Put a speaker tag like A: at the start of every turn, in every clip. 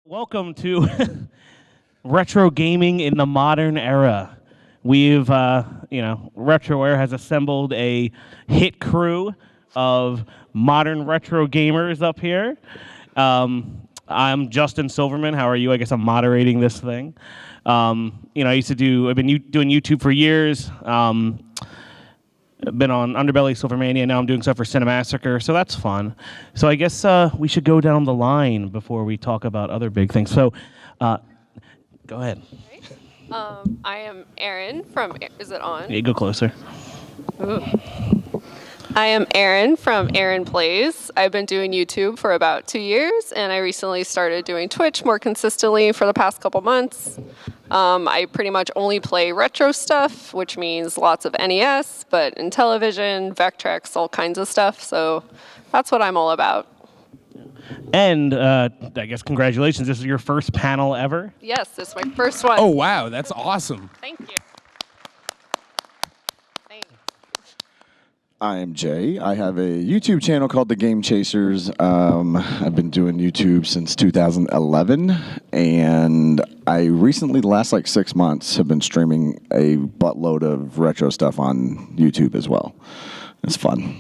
A: Welcome to retro gaming in the modern era. We've, Retroware has assembled a hit crew of modern retro gamers up here. I'm Justin Silverman. How are you? I guess I'm moderating this thing. I've been doing YouTube for years. I've been on Underbelly, Silvermania, now I'm doing stuff for Cinemassacre, so that's fun. So I guess we should go down the line before we talk about other big things. So, go ahead.
B: I am Erin from, is it on?
A: Yeah, go closer.
B: Ooh. I am Erin from Erin Plays. I've been doing YouTube for about 2 years, and I recently started doing Twitch more consistently for the past couple months. I pretty much only play retro stuff, which means lots of NES, but in television, Vectrex, all kinds of stuff. So that's what I'm all about.
A: And I guess congratulations, this is your first panel ever?
B: Yes, this is my first one.
C: Oh, wow, that's awesome.
B: Thank you.
D: I am Jay. I have a YouTube channel called The Game Chasers. I've been doing YouTube since 2011, and I recently, the last 6 months, have been streaming a buttload of retro stuff on YouTube as well. It's fun.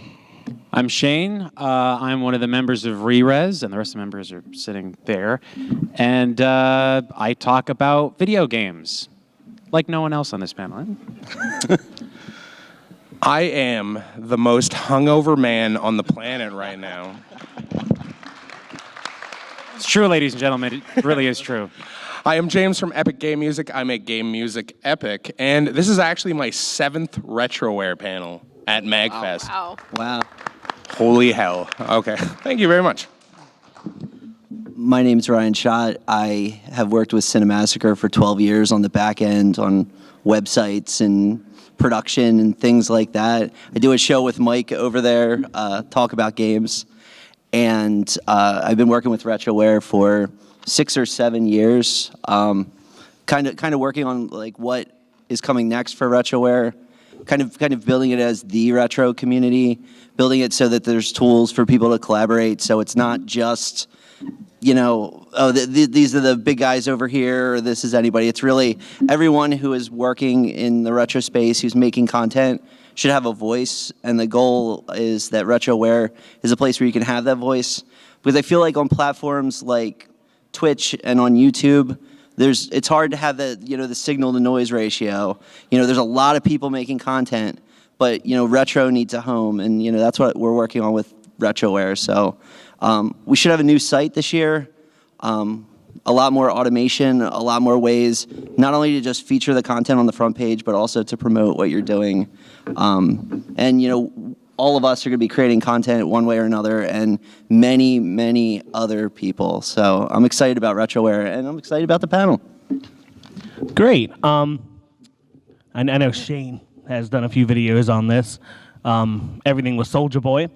E: I'm Shane. I'm one of the members of Rerez, and the rest of the members are sitting there. And I talk about video games, like no one else on this panel.
C: I am the most hungover man on the planet right now.
E: It's true, ladies and gentlemen. It really is true.
C: I am James from Epic Game Music. I make game music epic, and this is actually my 7th Retroware panel at MAGFest.
B: Oh,
F: Wow.
C: Holy hell. Okay, thank you very much.
F: My name's Ryan Schott. I have worked with Cinemassacre for 12 years on the back end, on websites and production and things like that. I do a show with Mike over there, talk about games. And I've been working with Retroware for 6 or 7 years, kind of working on what is coming next for Retroware, kind of building it as the retro community, building it so that there's tools for people to collaborate, so it's not just, these are the big guys over here, or this is anybody. It's really everyone who is working in the retro space, who's making content, should have a voice, and the goal is that Retroware is a place where you can have that voice, because I feel like on platforms like Twitch and on YouTube, it's hard to have the signal to noise ratio. There's a lot of people making content, but retro needs a home, and that's what we're working on with Retroware. So we should have a new site this year, a lot more automation, a lot more ways, not only to just feature the content on the front page, but also to promote what you're doing. And all of us are going to be creating content one way or another, and many, many other people. So I'm excited about Retroware, and I'm excited about the panel.
A: Great. I know Shane has done a few videos on this. Everything with Soulja Boy.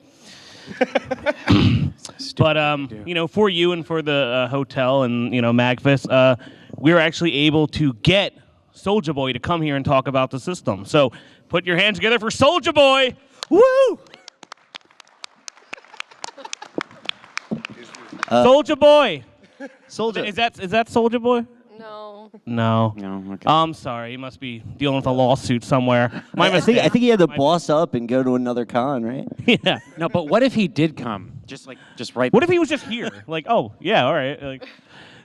A: But for you and for the hotel and MAGFest, we were actually able to get Soulja Boy to come here and talk about the system. So put your hands together for Soulja Boy. Woo! Soulja Boy.
F: Soulja.
A: Is that Soulja Boy?
B: No.
A: No.
E: No, okay.
A: I'm sorry. He must be dealing with a lawsuit somewhere.
F: I think he had to boss up and go to another con, right?
A: Yeah.
E: No, but what if he did come? Just right.
A: What if he was just here? Oh, yeah, all right.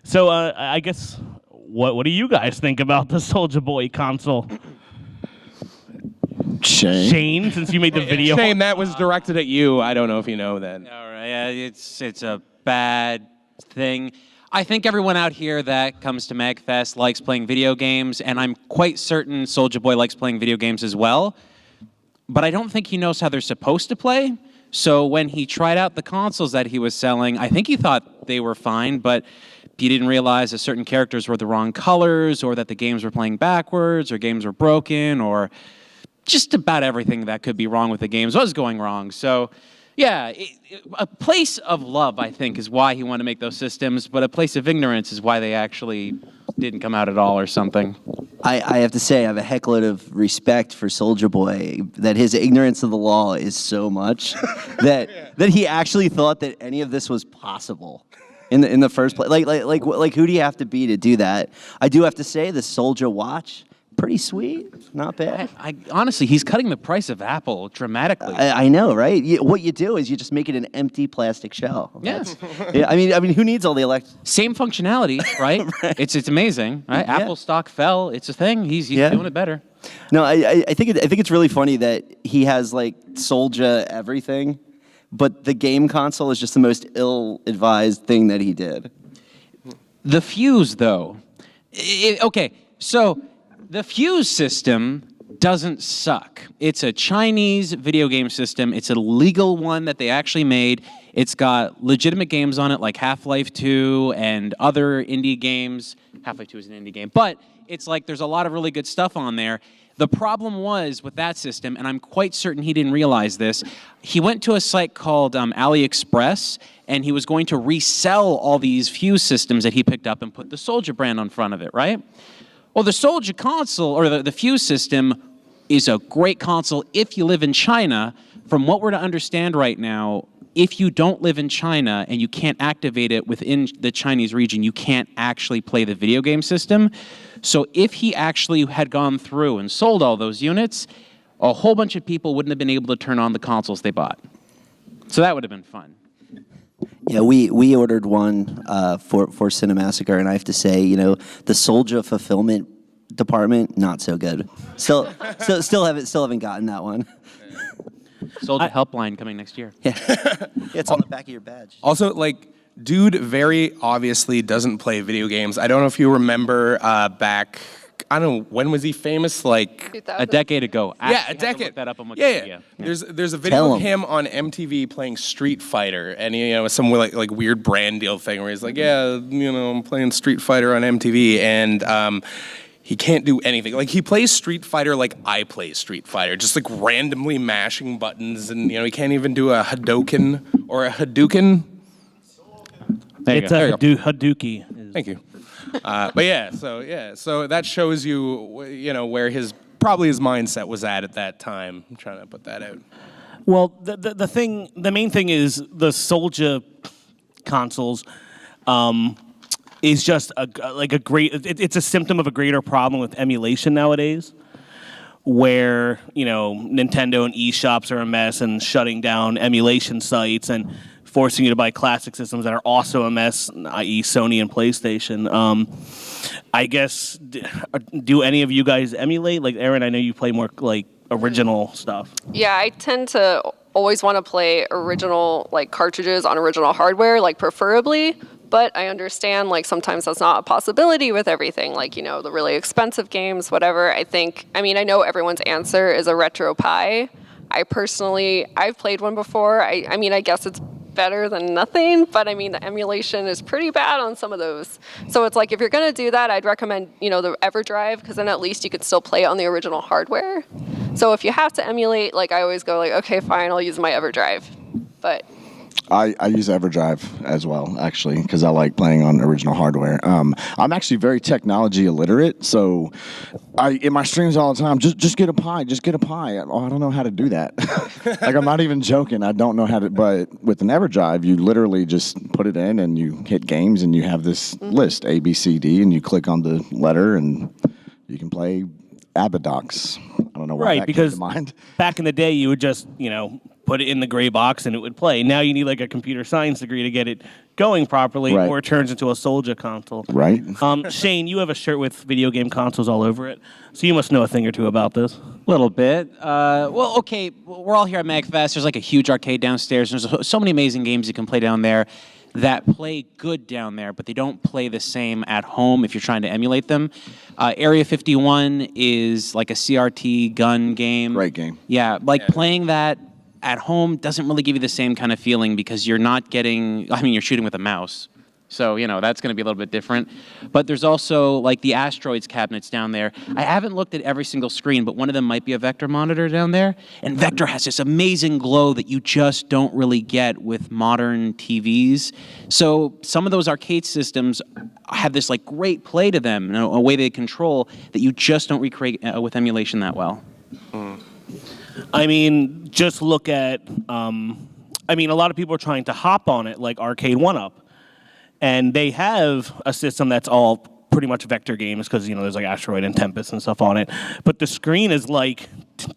A: So I guess, what do you guys think about the Soulja Boy console? Shane, since you made the video.
C: Shane, that was directed at you. I don't know if you know that.
E: All right, yeah, it's a bad thing. I think everyone out here that comes to MAGFest likes playing video games, and I'm quite certain Soulja Boy likes playing video games as well. But I don't think he knows how they're supposed to play. So when he tried out the consoles that he was selling, I think he thought they were fine, but he didn't realize that certain characters were the wrong colors, or that the games were playing backwards, or games were broken, or just about everything that could be wrong with the games was going wrong. So yeah, a place of love, I think, is why he wanted to make those systems, but a place of ignorance is why they actually didn't come out at all or something.
F: I have to say, I have a heckload of respect for Soulja Boy, that his ignorance of the law is so much that he actually thought that any of this was possible. in the first place. Like who do you have to be to do that? I do have to say the Soldier watch, pretty sweet, not bad.
E: I honestly, he's cutting the price of Apple dramatically.
F: I know, right? What you do is you just make it an empty plastic shell.
E: Yes.
F: Yeah, I mean, who needs all the
E: Same functionality, right?
F: Right.
E: It's amazing, right?
F: Yeah.
E: Apple stock fell. It's a thing. He's doing it better.
F: No, I think it's really funny that he has like Soldier everything, but the game console is just the most ill-advised thing that he did.
E: The Fuse, though. Okay, so the Fuse system doesn't suck. It's a Chinese video game system. It's a legal one that they actually made. It's got legitimate games on it like Half-Life 2 and other indie games. Half-Life 2 is an indie game. But it's like there's a lot of really good stuff on there. The problem was with that system, and I'm quite certain he didn't realize this, he went to a site called AliExpress, and he was going to resell all these Fuse systems that he picked up and put the Soldier brand on front of it, right? Well, the Soldier console, or the Fuse system, is a great console if you live in China. From what we're to understand right now, if you don't live in China and you can't activate it within the Chinese region, you can't actually play the video game system. So if he actually had gone through and sold all those units, a whole bunch of people wouldn't have been able to turn on the consoles they bought. So that would have been fun.
F: Yeah, we ordered one for Cinemassacre, and I have to say, the Soldier fulfillment department, not so good. Still haven't gotten that one.
E: Soldier Helpline coming next year.
F: Yeah, it's on the back of your badge.
C: Also, dude very obviously doesn't play video games. I don't know if you remember back, I don't know, when was he famous?
B: 2000.
E: A decade ago. I
C: Yeah,
E: actually
C: a
E: had to
C: decade.
E: look that up on
C: Yeah.
E: Wikipedia.
C: There's a video
F: Tell
C: of him on MTV playing Street Fighter, and some like weird brand deal thing where he's like, I'm playing Street Fighter on MTV, and he can't do anything. Like he plays Street Fighter like I play Street Fighter, just like randomly mashing buttons, and he can't even do a Hadoken or a Hadouken.
A: It's a Hadouki.
C: Thank you. But so that shows you, where his mindset was at that time. I'm trying to put that out.
A: Well, the main thing is the Soldier consoles is just a great. It's a symptom of a greater problem with emulation nowadays, where Nintendo and eShops are a mess and shutting down emulation sites and forcing you to buy classic systems that are also a mess, i.e. Sony and PlayStation. I guess, do any of you guys emulate? Like, Erin, I know you play more, original stuff.
B: Yeah, I tend to always want to play original, cartridges on original hardware, preferably. But I understand, sometimes that's not a possibility with everything, the really expensive games, whatever. I know everyone's answer is a RetroPie. I've played one before. I guess it's better than nothing, but the emulation is pretty bad on some of those. So it's if you're gonna do that, I'd recommend, the EverDrive, because then at least you could still play it on the original hardware. So if you have to emulate, I always go okay, fine, I'll use my EverDrive. But
D: I use EverDrive as well, actually, because I like playing on original hardware. I'm actually very technology illiterate, so in my streams all the time, just get a Pi, just get a Pi. I don't know how to do that. I'm not even joking. I don't know how to. But with an EverDrive, you literally just put it in and you hit games, and you have this list A, B, C, D, and you click on the letter, and you can play Abadox. I don't know why that came to mind.
A: Back in the day, you would just put it in the gray box and it would play. Now you need a computer science degree to get it going properly,
D: right,
A: or it turns into a Soldier console.
D: Right.
A: Shane, you have a shirt with video game consoles all over it, so you must know a thing or two about this.
E: A little bit. Okay, we're all here at MAGFest. There's a huge arcade downstairs. There's so many amazing games you can play down there that play good down there, but they don't play the same at home if you're trying to emulate them. Area 51 is a CRT gun game.
D: Great game.
E: Yeah, playing that at home doesn't really give you the same kind of feeling because you're not getting, you're shooting with a mouse. So, that's going to be a little bit different. But there's also, the Asteroids cabinets down there. I haven't looked at every single screen, but one of them might be a Vector monitor down there. And Vector has this amazing glow that you just don't really get with modern TVs. So some of those arcade systems have this, great play to them, a way they control that you just don't recreate with emulation that well.
A: Just look at, a lot of people are trying to hop on it, like Arcade 1-Up. and they have a system that's all pretty much vector games because there's like Asteroid and Tempest and stuff on it, but the screen is like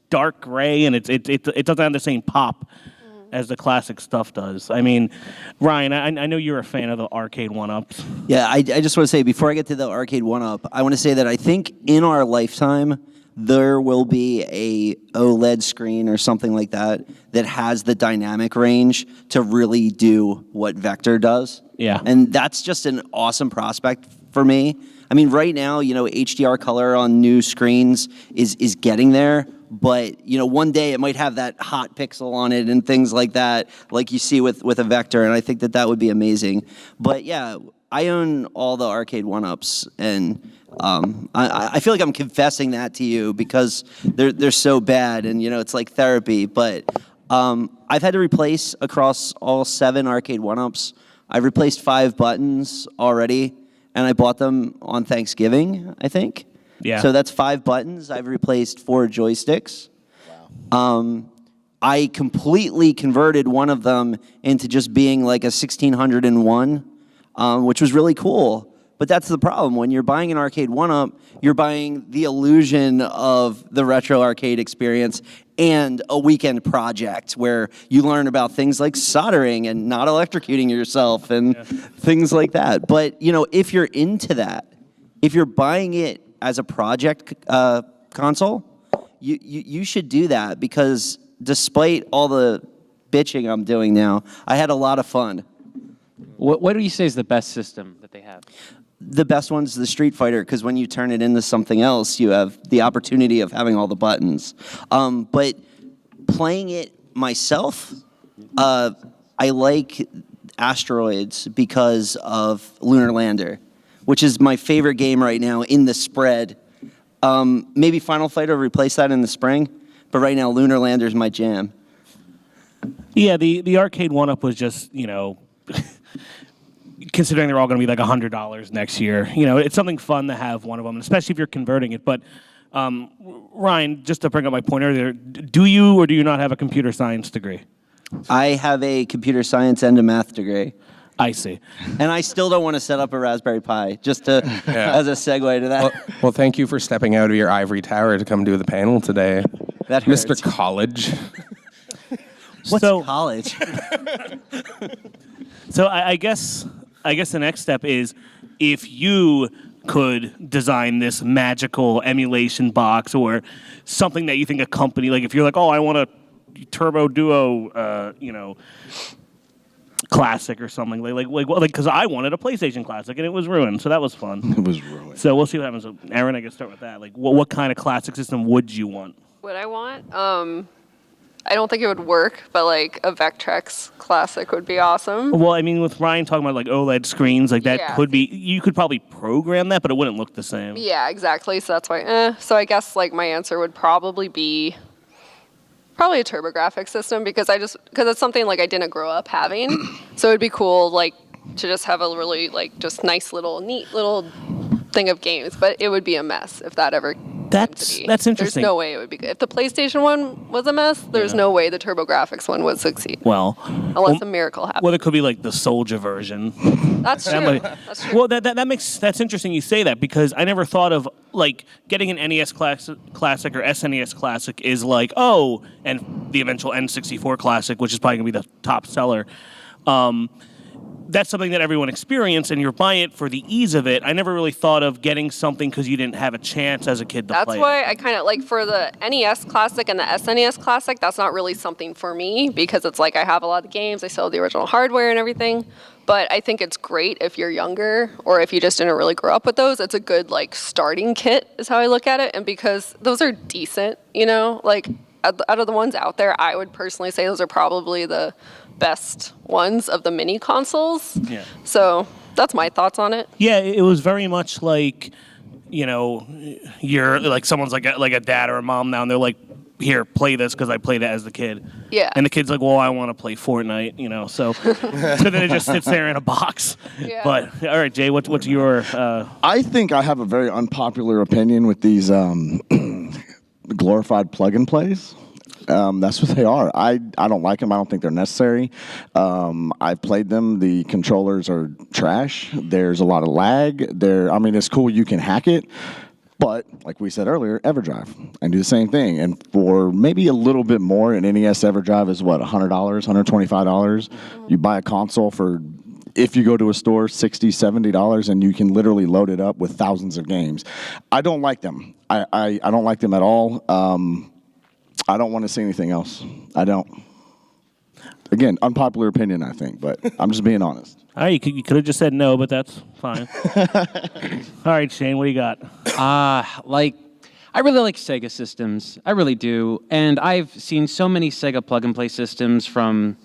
A: dark gray and it doesn't have the same pop as the classic stuff does. I mean, Ryan, I know you're a fan of the arcade 1-ups.
F: Yeah, I just want to say, before I get to the arcade 1-up, I want to say that I think in our lifetime, there will be a OLED screen or something like that that has the dynamic range to really do what Vector does.
A: Yeah.
F: And that's just an awesome prospect for me. I mean, right now, HDR color on new screens is getting there. But, one day it might have that hot pixel on it and things like that, like you see with a Vector, and I think that would be amazing. But, yeah, I own all the arcade 1-ups, and I feel like I'm confessing that to you because they're so bad, and, it's like therapy. But I've had to replace, across all 7 arcade 1-ups, I've replaced 5 buttons already, and I bought them on Thanksgiving, I think.
A: Yeah.
F: So that's 5 buttons. I've replaced 4 joysticks. Wow. I completely converted one of them into just being like a 1601, which was really cool. But that's the problem. When you're buying an arcade 1-up, you're buying the illusion of the retro arcade experience and a weekend project where you learn about things like soldering and not electrocuting yourself and things like that. But, if you're into that, if you're buying it as a project console, you should do that, because despite all the bitching I'm doing now, I had a lot of fun.
E: What do you say is the best system that they have?
F: The best one's the Street Fighter, because when you turn it into something else, you have the opportunity of having all the buttons. But playing it myself, I like Asteroids because of Lunar Lander, which is my favorite game right now in the spread. Maybe Final Fight will replace that in the spring, but right now Lunar Lander is my jam.
A: Yeah, the arcade 1-up was just, considering they're all going to be like $100 next year, it's something fun to have one of them, especially if you're converting it. But Ryan, just to bring up my point earlier, do you or do you not have a computer science degree?
F: I have a computer science and a math degree.
A: I see.
F: And I still don't want to set up a Raspberry Pi, just to as a segue to that.
C: Well, thank you for stepping out of your ivory tower to come do the panel today,
F: That hurts.
C: Mr. College.
F: What's
A: So-
F: college?
A: So I guess the next step is, if you could design this magical emulation box or something that you think a company, like if you're like, oh, I want a Turbo Duo, classic or something, like because I wanted a PlayStation classic and it was ruined, so that was fun.
D: It was ruined.
A: So we'll see what happens. Erin, I guess start with that. Like, what kind of classic system would you want?
B: What I want? I don't think it would work, but like a Vectrex classic would be awesome.
A: Well, I mean, with Ryan talking about like OLED screens, like that
B: Yeah.
A: could be, you could probably program that, but it wouldn't look the same.
B: Yeah, exactly. So that's why. So I guess like my answer would probably be a TurboGrafx system, because it's something like I didn't grow up having. So it'd be cool like to just have a really like just nice neat little thing of games, but it would be a mess if that ever.
A: That's interesting.
B: There's no way it would be good. If the PlayStation one was a mess, there's no way the TurboGrafx one would succeed.
A: Well,
B: Unless a miracle happens.
A: well, it could be like the Soldier version.
B: That's true. That's true.
A: Well, that's interesting you say that, because I never thought of like getting an NES classic or SNES classic is like, oh, and the eventual N64 classic, which is probably gonna be the top seller. That's something that everyone experienced, and you're buying it for the ease of it. I never really thought of getting something because you didn't have a chance as a kid to play
B: That's why
A: it.
B: I kind of like, for the NES Classic and the SNES Classic, that's not really something for me, because it's like I have a lot of games, I still have the original hardware and everything. But I think it's great if you're younger, or if you just didn't really grow up with those. It's a good like starting kit is how I look at it. And because those are decent, like out of the ones out there, I would personally say those are probably the best ones of the mini consoles.
A: Yeah.
B: So that's my thoughts on it.
A: Yeah, it was very much like, you're like someone's like a dad or a mom now, and they're like, here, play this because I played it as the kid.
B: Yeah.
A: And the kid's like, well, I want to play Fortnite, so so then it just sits there in a box.
B: Yeah.
A: But all right, Jay, what's your?
D: I think I have a very unpopular opinion with these glorified plug and plays. That's what they are. I don't like them. I don't think they're necessary. I've played them. The controllers are trash. There's a lot of lag. It's cool. You can hack it. But, like we said earlier, EverDrive, and do the same thing. And for maybe a little bit more, an NES EverDrive is what, $100, $125? You buy a console for, if you go to a store, $60, $70, and you can literally load it up with thousands of games. I don't like them. I don't like them at all. I don't want to see anything else. I don't. Again, unpopular opinion, I think, but I'm just being honest.
A: All right, you could have just said no, but that's fine. All right, Shane, what do you got?
E: I really like Sega systems. I really do. And I've seen so many Sega plug-and-play systems from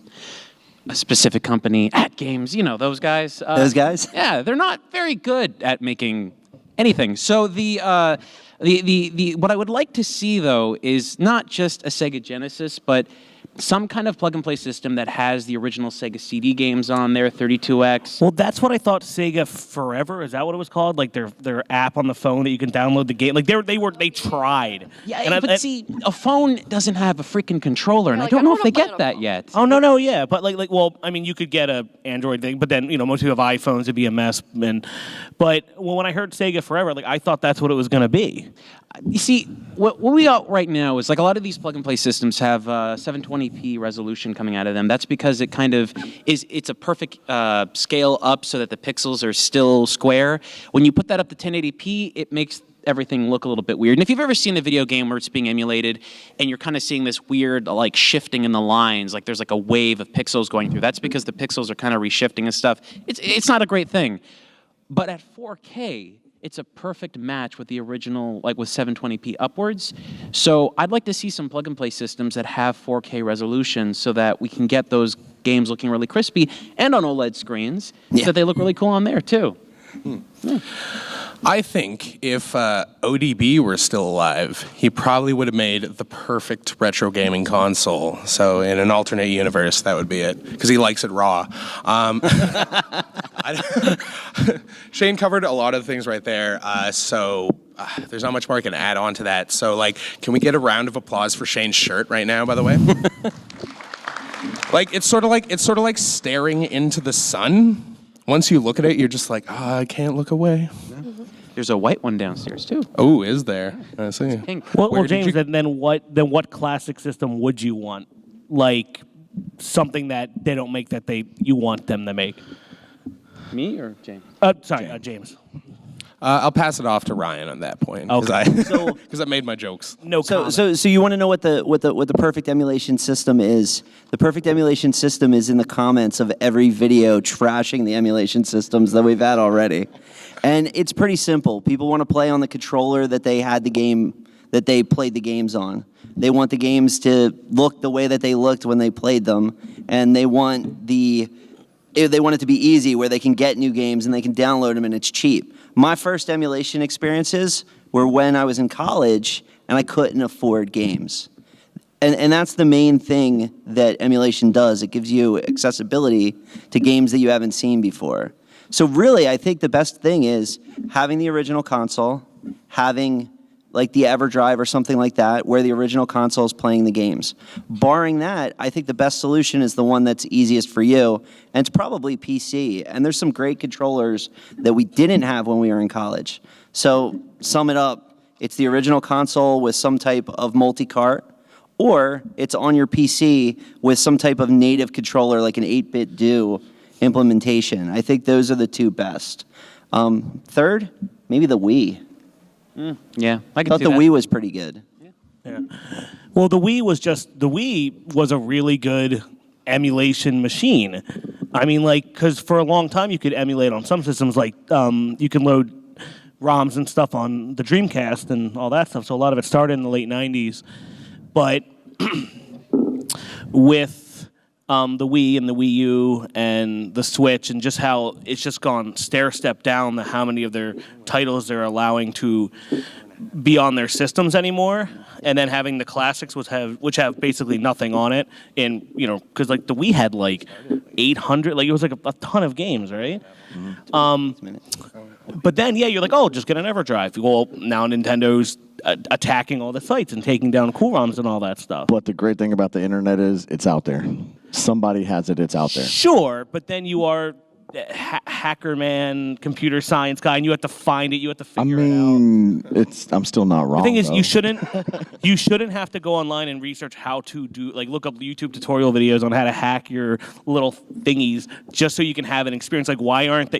E: a specific company, At Games, you know, those guys.
F: Those guys?
E: Yeah, they're not very good at making anything. So what I would like to see, though, is not just a Sega Genesis, but some kind of plug-and-play system that has the original Sega CD games on there, 32X.
A: Well, that's what I thought Sega Forever, is that what it was called? Like their app on the phone that you can download the game. Like they tried.
E: Yeah, but see, a phone doesn't have a freaking controller, and I don't know if they get that yet.
A: Oh, no, yeah. But you could get a Android thing, but then, most people have iPhones, it'd be a mess. But when I heard Sega Forever, I thought that's what it was going to be.
E: You see, what we got right now is a lot of these plug-and-play systems have 720p resolution coming out of them. That's because it kind of it's a perfect scale up so that the pixels are still square. When you put that up to 1080p, it makes everything look a little bit weird. And if you've ever seen a video game where it's being emulated and you're kind of seeing this weird shifting in the lines, there's a wave of pixels going through, that's because the pixels are kind of reshifting and stuff. It's not a great thing. But at 4K, it's a perfect match with the original, with 720p upwards. So I'd like to see some plug-and-play systems that have 4K resolution so that we can get those games looking really crispy and on OLED screens so that they look really cool on there, too.
C: Yeah. I think if ODB were still alive, he probably would have made the perfect retro gaming console. So in an alternate universe, that would be it, because he likes it raw. Shane covered a lot of things right there, so there's not much more I can add on to that. So, can we get a round of applause for Shane's shirt right now, by the way? It's sort of like staring into the sun. Once you look at it, you're just like, I can't look away.
E: There's a white one downstairs, too.
C: Oh, is there? I see.
E: Pink.
A: Well, James, then what classic system would you want? Something that they don't make that you want them to make?
E: Me or James?
A: James.
C: I'll pass it off to Ryan on that point,
A: Okay.
C: because I made my jokes.
A: No
F: So
A: comment.
F: you want to know what the perfect emulation system is? The perfect emulation system is in the comments of every video trashing the emulation systems that we've had already. And it's pretty simple. People want to play on the controller that they played the games on. They want the games to look the way that they looked when they played them, and they want it to be easy where they can get new games and they can download them and it's cheap. My first emulation experiences were when I was in college and I couldn't afford games. And that's the main thing that emulation does. It gives you accessibility to games that you haven't seen before. So really, I think the best thing is having the original console, having the EverDrive or something like that, where the original console is playing the games. Barring that, I think the best solution is the one that's easiest for you, and it's probably PC. And there's some great controllers that we didn't have when we were in college. So sum it up, it's the original console with some type of multi-cart, or it's on your PC with some type of native controller like an 8-bit do implementation. I think those are the two best. Third, maybe the Wii.
E: Yeah, I
F: thought the Wii was pretty good.
A: Yeah. Well, the Wii was a really good emulation machine. Because for a long time you could emulate on some systems, you can load ROMs and stuff on the Dreamcast and all that stuff. So a lot of it started in the late 90s. But with the Wii and the Wii U and the Switch and just how it's just gone stair-step down to how many of their titles they're allowing to be on their systems anymore, and then having the classics which have basically nothing on it, and because the Wii had 800, it was a ton of games, right?
F: Mm-hmm.
A: But then you're just get an EverDrive. Well, now Nintendo's attacking all the sites and taking down cool ROMs and all that stuff.
D: But the great thing about the internet is it's out there. Somebody has it. It's out there.
A: Sure, but then you are hacker man, computer science guy, and you have to find it. You have to figure it out.
D: I'm still not wrong.
A: The thing is,
D: though.
A: you shouldn't have to go online and research how to do, like, look up YouTube tutorial videos on how to hack your little thingies just so you can have an experience. Like, why aren't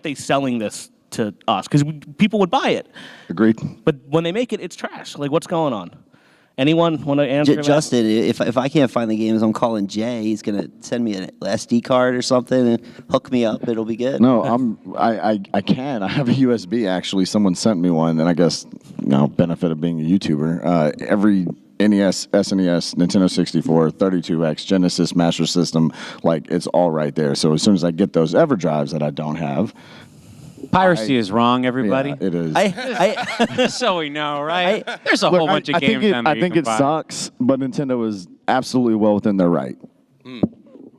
A: they selling this to us? Because people would buy it.
D: Agreed.
A: But when they make it, it's trash. Like, what's going on? Anyone want to answer that?
F: Justin, if I can't find the games, I'm calling Jay. He's gonna send me an SD card or something and hook me up. It'll be good.
D: No, I can. I have a USB actually. Someone sent me one, and I guess benefit of being a YouTuber. Every NES, SNES, Nintendo 64, 32X, Genesis, Master System, like it's all right there. So as soon as I get those EverDrives that I don't have.
E: Piracy is wrong, everybody.
D: Yeah, it is.
E: So we know, right? There's a whole bunch of games down there
D: I think it sucks, but Nintendo is absolutely well within their right.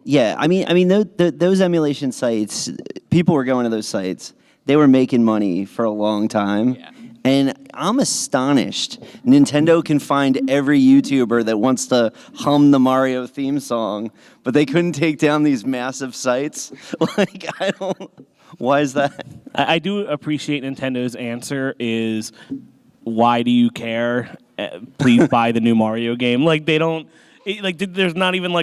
F: Yeah, I mean, those emulation sites, people were going to those sites. They were making money for a long time.
E: Yeah.
F: And I'm astonished. Nintendo can find every YouTuber that wants to hum the Mario theme song, but they couldn't take down these massive sites. Like, why is that?
A: I do appreciate Nintendo's answer is, why do you care? Please buy the new Mario game. Like, they don't. There's not even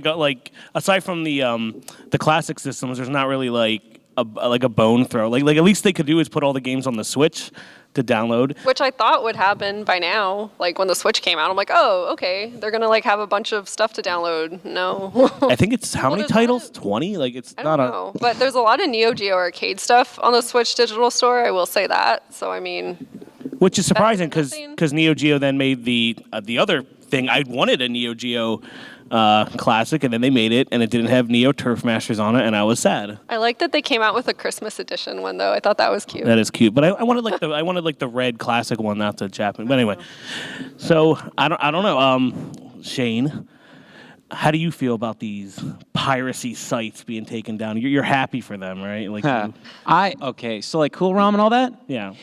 A: aside from the classic systems, there's not really like a bone throw. Like at least they could do is put all the games on the Switch to download.
B: Which I thought would happen by now. Like when the Switch came out, I'm like, oh, okay, they're gonna like have a bunch of stuff to download. No.
A: I think it's how many
B: there's
A: titles?
B: not-
A: 20? Like it's
B: I
A: not
B: don't know. But there's a lot of Neo Geo arcade stuff on the Switch digital store. I will say that. So I mean,
A: which is surprising
B: That is
A: because Neo Geo then made the other thing. I wanted a Neo Geo classic, and then they made it, and it didn't have Neo Turf Masters on it, and I was sad.
B: I like that they came out with a Christmas edition one though. I thought that was cute.
A: That is cute, but I wanted the red classic one, not the Japanese. But anyway, so I don't know. Shane, how do you feel about these piracy sites being taken down? You're happy for them, right? Like
E: So like Cool ROM and all that?
A: yeah.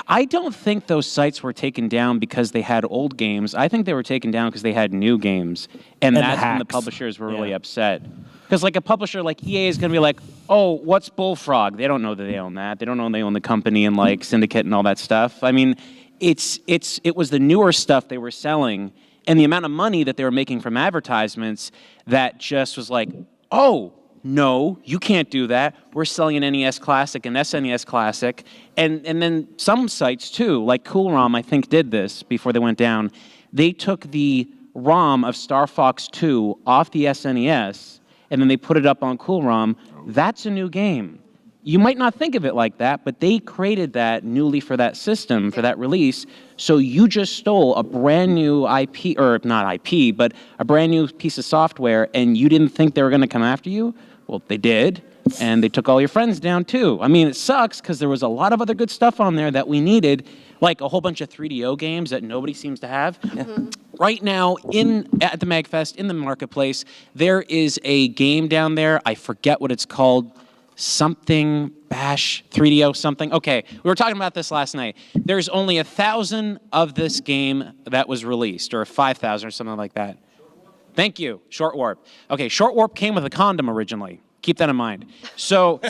E: I don't think those sites were taken down because they had old games. I think they were taken down because they had new games. And
A: the
E: that's when the
A: hacks.
E: publishers were really
A: Yeah.
E: upset. Because like a publisher like EA is going to be like, oh, what's Bullfrog? They don't know that they own that. They don't know they own the company and like Syndicate and all that stuff. I mean, it was the newer stuff they were selling and the amount of money that they were making from advertisements that just was like, oh, no, you can't do that. We're selling an NES Classic, an SNES Classic, and then some sites too, like Cool ROM, I think did this before they went down. They took the ROM of Star Fox 2 off the SNES, and then they put it up on Cool ROM. That's a new game. You might not think of it like that, but they created that newly for that system, for that release. So you just stole a brand new IP, or not IP, but a brand new piece of software, and you didn't think they were going to come after you? Well, they did, and they took all your friends down too. I mean, it sucks because there was a lot of other good stuff on there that we needed, like a whole bunch of 3DO games that nobody seems to have. Mm-hmm. Right now, at the MAGFest, in the marketplace, there is a game down there. I forget what it's called. Something Bash 3DO something. Okay, we were talking about this last night. There's only 1,000 of this game that was released, or 5,000 or something like that. Thank you, Short Warp. Okay, Short Warp came with a condom originally. Keep that in mind. So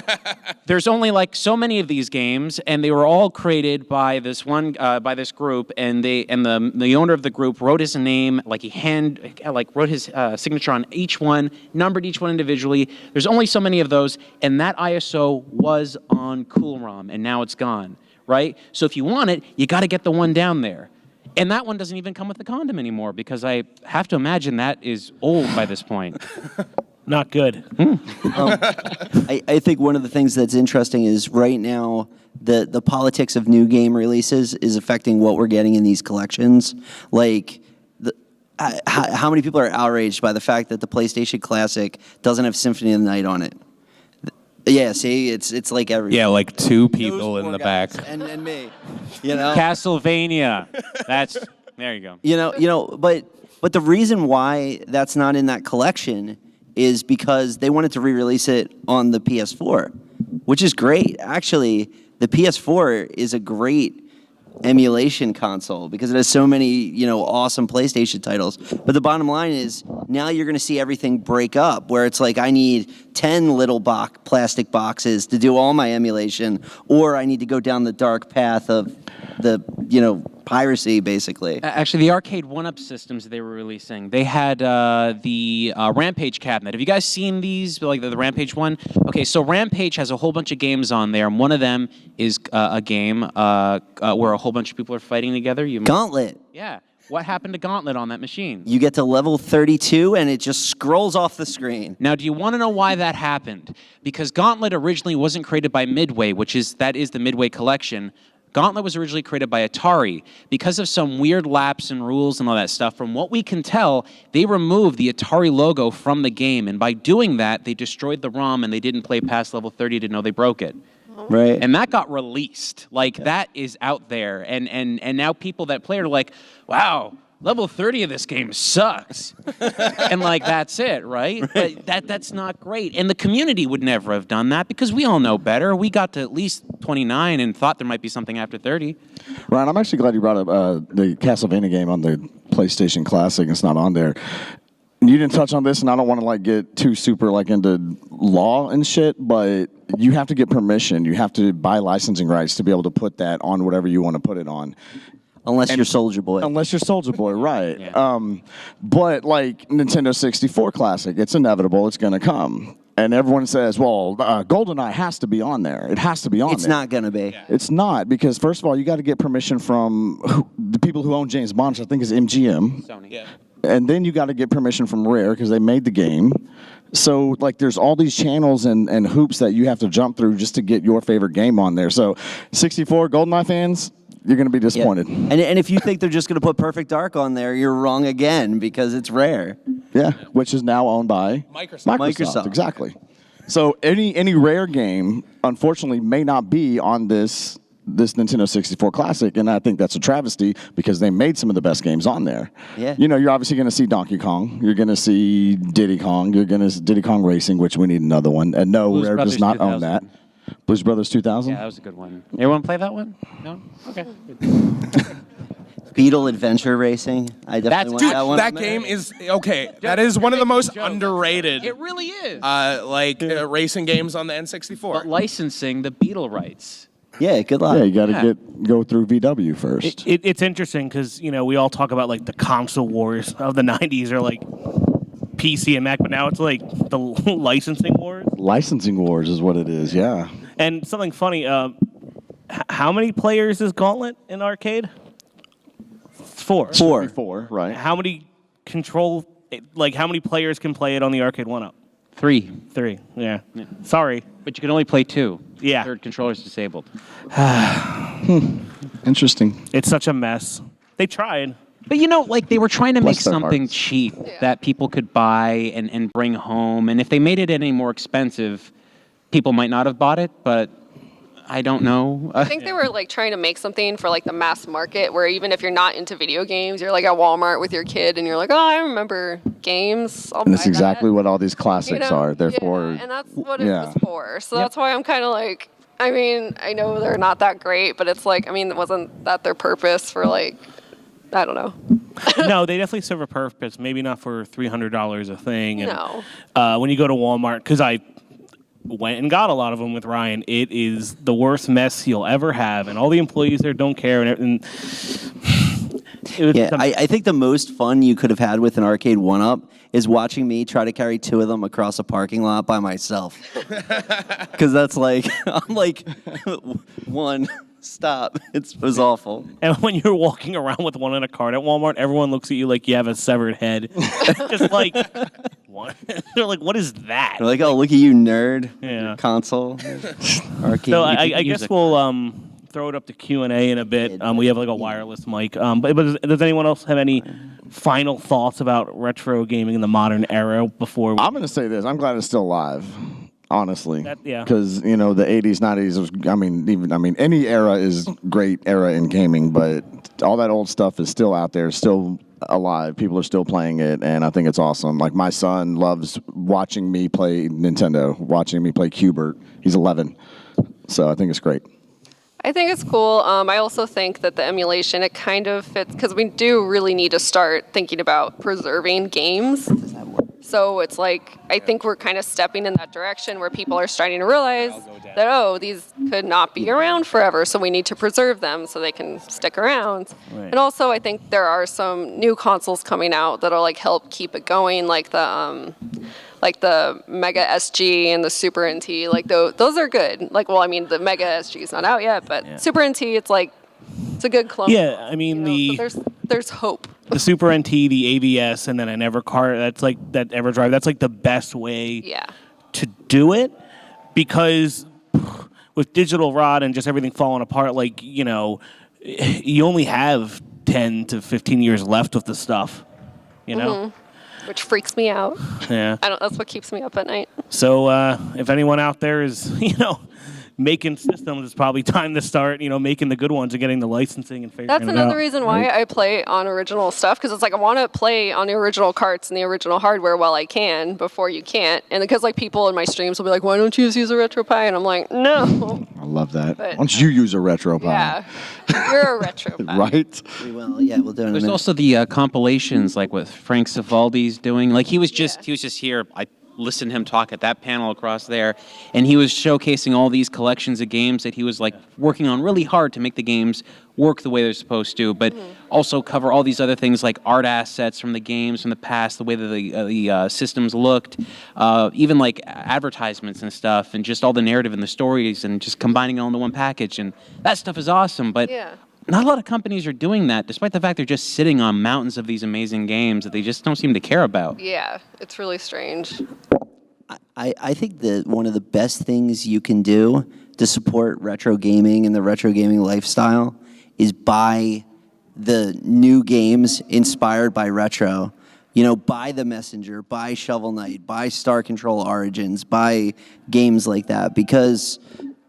E: there's only like so many of these games, and they were all created by this by this group, and the owner of the group wrote his name, wrote his signature on each one, numbered each one individually. There's only so many of those, and that ISO was on Cool ROM, and now it's gone, right? So if you want it, you got to get the one down there. And that one doesn't even come with the condom anymore because I have to imagine that is old by this point.
A: Not good.
F: I think one of the things that's interesting is right now the politics of new game releases is affecting what we're getting in these collections. Like, how many people are outraged by the fact that the PlayStation Classic doesn't have Symphony of the Night on it? Yeah, see, it's like every
C: like two
F: Those
C: people in
F: poor
C: the
F: guys
C: back.
F: and me, you know.
E: Castlevania. There you go.
F: You know, but the reason why that's not in that collection is because they wanted to re-release it on the PS4, which is great. Actually, the PS4 is a great emulation console because it has so many, awesome PlayStation titles. But the bottom line is now you're going to see everything break up where it's like I need 10 little plastic boxes to do all my emulation, or I need to go down the dark path of the, piracy, basically.
E: Actually, the arcade one-up systems that they were releasing, they had the Rampage cabinet. Have you guys seen these, like the Rampage one? Okay, so Rampage has a whole bunch of games on there, and one of them is a game where a whole bunch of people are fighting together.
F: Gauntlet.
E: Yeah. What happened to Gauntlet on that machine?
F: You get to level 32, and it just scrolls off the screen.
E: Now, do you want to know why that happened? Because Gauntlet originally wasn't created by Midway, that is the Midway collection. Gauntlet was originally created by Atari. Because of some weird lapse in rules and all that stuff, from what we can tell, they removed the Atari logo from the game. And by doing that, they destroyed the ROM and they didn't play past level 30 to know they broke it.
F: Right.
E: And that got released. That is out there. And now people that play are like, wow, level 30 of this game sucks. And that's it, right? But that's not great. And the community would never have done that because we all know better. We got to at least 29 and thought there might be something after 30.
D: Ryan, I'm actually glad you brought up the Castlevania game on the PlayStation Classic. It's not on there. You didn't touch on this, and I don't want to get too super into law and shit, but you have to get permission. You have to buy licensing rights to be able to put that on whatever you want to put it on.
F: Unless you're Soulja Boy.
D: Unless you're Soulja Boy, right.
E: Yeah.
D: But Nintendo 64 Classic, it's inevitable. It's going to come. And everyone says, well, GoldenEye has to be on there. It has to be on there.
F: It's not going to be.
E: Yeah.
D: It's not, because first of all, you got to get permission from the people who own James Bond, which I think is MGM.
E: Sony.
C: Yeah.
D: And then you got to get permission from Rare because they made the game. So there's all these channels and hoops that you have to jump through just to get your favorite game on there. So 64 GoldenEye fans, you're going to be disappointed.
F: Yeah. And if you think they're just going to put Perfect Dark on there, you're wrong again because it's Rare.
D: Yeah, which is now owned by
C: Microsoft.
D: Exactly. So any Rare game, unfortunately, may not be on this Nintendo 64 Classic, and I think that's a travesty because they made some of the best games on there.
F: Yeah.
D: You're obviously going to see Donkey Kong. You're going to see Diddy Kong. You're going to see Diddy Kong Racing, which we need another one. And no,
E: Blues
D: Rare
E: Brothers
D: does not
E: 2000.
D: own that. Blues Brothers 2000?
E: Yeah, that was a good one. Everyone play that one? No? Okay.
F: Beetle Adventure Racing. I definitely want
C: Dude,
F: that one.
C: that game is okay. That is one of the most underrated.
E: It really is.
C: Racing games on the N64.
E: But licensing the Beatle rights.
F: Yeah, good luck.
D: Yeah, you got to go through VW first.
A: It's interesting because we all talk about the console wars of the '90s or PC and Mac, but now it's the licensing wars.
D: Licensing wars is what it is. Yeah.
A: And something funny. How many players is Gauntlet in arcade? 4.
D: 4, right.
A: How many how many players can play it on the arcade one-up?
E: 3.
A: 3. Yeah. Sorry.
E: But you can only play 2.
A: Yeah.
E: Third controller's disabled.
D: Interesting.
A: It's such a mess. They tried.
E: But they were trying to make
D: Bless their
E: something
D: hearts.
E: cheap that people could buy and bring home. And if they made it any more expensive, people might not have bought it, but I don't know.
B: I think they were trying to make something for the mass market where even if you're not into video games, you're at Walmart with your kid and you're like, oh, I remember games. I'll
D: And that's
B: buy
D: exactly
B: that.
D: what all these classics are. Therefore,
B: and that's what it was for. So that's why I'm kind of I know they're not that great, but it's wasn't that their purpose for I don't know.
A: No, they definitely serve a purpose. Maybe not for $300 a thing. And,
B: No.
A: when you go to Walmart, because I went and got a lot of them with Ryan, it is the worst mess you'll ever have, and all the employees there don't care. And
F: I think the most fun you could have had with an arcade one-up is watching me try to carry 2 of them across a parking lot by myself. Because that's I'm one, stop. It was awful.
A: And when you're walking around with one in a cart at Walmart, everyone looks at you like you have a severed head. Just what? They're like, what is that?
F: They're like, oh, look at you, nerd.
A: Yeah.
F: Your console. Arcade.
A: So I guess we'll throw it up to Q&A in a bit. We have a wireless mic. But does anyone else have any final thoughts about retro gaming in the modern era before we...
D: I'm going to say this. I'm glad it's still alive. Honestly,
A: Yeah.
D: because the 80s, 90s, any era is great era in gaming, but all that old stuff is still out there, still alive. People are still playing it, and I think it's awesome. My son loves watching me play Nintendo, watching me play Q*bert. He's 11, so I think it's great.
B: I think it's cool. I also think that the emulation, it kind of fits, because we do really need to start thinking about preserving games. So it's like, I think we're kind of stepping in that direction where people are starting to realize that, oh, these could not be around forever, so we need to preserve them so they can stick around.
A: Right.
B: And also, I think there are some new consoles coming out that'll like help keep it going, like the Mega SG and the Super NT. Like those are good. Like, well, I mean, the Mega SG is not out yet, but Super NT, it's like, it's a good clone.
A: Yeah, I mean,
B: so there's hope.
A: the Super NT, the AVS, and then an Evercard, that's like that EverDrive, that's like the best way to do it, because with digital rot and just everything falling apart, like, you know, you only have 10 to 15 years left of the stuff, you know?
B: Which freaks me out.
A: Yeah.
B: That's what keeps me up at night.
A: So if anyone out there is, you know, making systems, it's probably time to start, you know, making the good ones and getting the licensing and figuring it out.
B: That's another reason why I play on original stuff, because it's like I want to play on the original carts and the original hardware while I can before you can't. And because like people in my streams will be like, why don't you just use a RetroPie? And I'm like, no.
D: I love that.
B: But,
D: Why don't you use a RetroPie?
B: Yeah, you're a RetroPie.
D: Right?
F: We will. Yeah, we'll do it in a
E: There's
F: minute.
E: also the compilations, like what Frank Cifaldi's doing. Like he was just here. I listened to him talk at that panel across there, and he was showcasing all these collections of games that he was like working on really hard to make the games work the way they're supposed to, but also cover all these other things like art assets from the games from the past, the way that the systems looked, even like advertisements and stuff, and just all the narrative and the stories, and just combining it all into one package. And that stuff is awesome, but not a lot of companies are doing that, despite the fact they're just sitting on mountains of these amazing games that they just don't seem to care about.
B: Yeah, it's really strange.
F: I think that one of the best things you can do to support retro gaming and the retro gaming lifestyle is buy the new games inspired by retro. You know, buy The Messenger, buy Shovel Knight, buy Star Control Origins, buy games like that. Because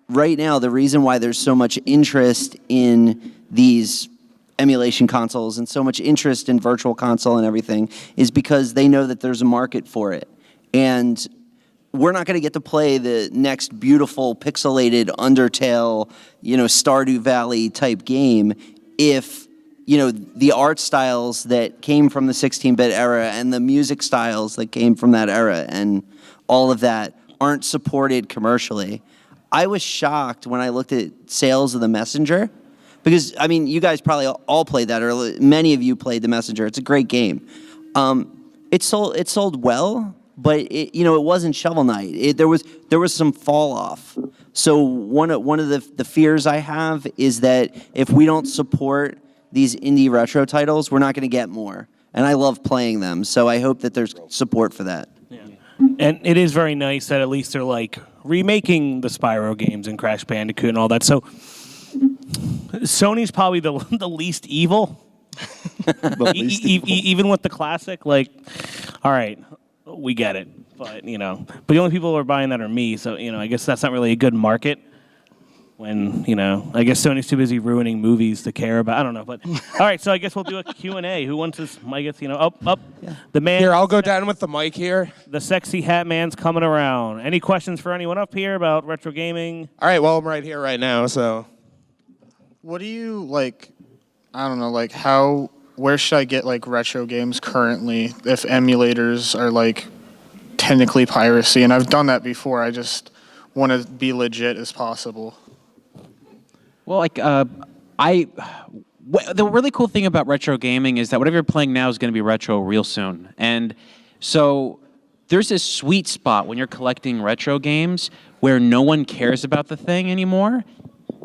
F: right now, the reason why there's so much interest in these emulation consoles and so much interest in virtual console and everything is because they know that there's a market for it. And we're not going to get to play the next beautiful pixelated Undertale, you know, Stardew Valley type game if, you know, the art styles that came from the 16-bit era and the music styles that came from that era and all of that aren't supported commercially. I was shocked when I looked at sales of The Messenger, because, I mean, you guys probably all played that, or many of you played The Messenger. It's a great game. It sold well, but it wasn't Shovel Knight. There was some fall off. So one of the fears I have is that if we don't support these indie retro titles, we're not going to get more. And I love playing them, so I hope that there's support for that.
A: Yeah. And it is very nice that at least they're like remaking the Spyro games and Crash Bandicoot and all that. So Sony's probably the least evil. Even with the classic, like, all right, we get it. But, you know, but the only people who are buying that are me. So, you know, I guess that's not really a good market when, you know, I guess Sony's too busy ruining movies to care about. I don't know. But, all right, so I guess we'll do a Q&A. Who wants this? I guess, you know, up. Yeah. The man.
C: Here, I'll go down with the mic here.
A: The sexy hat man's coming around. Any questions for anyone up here about retro gaming?
C: All right, well, I'm right here right now, so.
G: What do you, like, I don't know, like, where should I get, like, retro games currently if emulators are, like, technically piracy? And I've done that before. I just want to be legit as possible.
E: Well, like, the really cool thing about retro gaming is that whatever you're playing now is going to be retro real soon. And so there's this sweet spot when you're collecting retro games where no one cares about the thing anymore,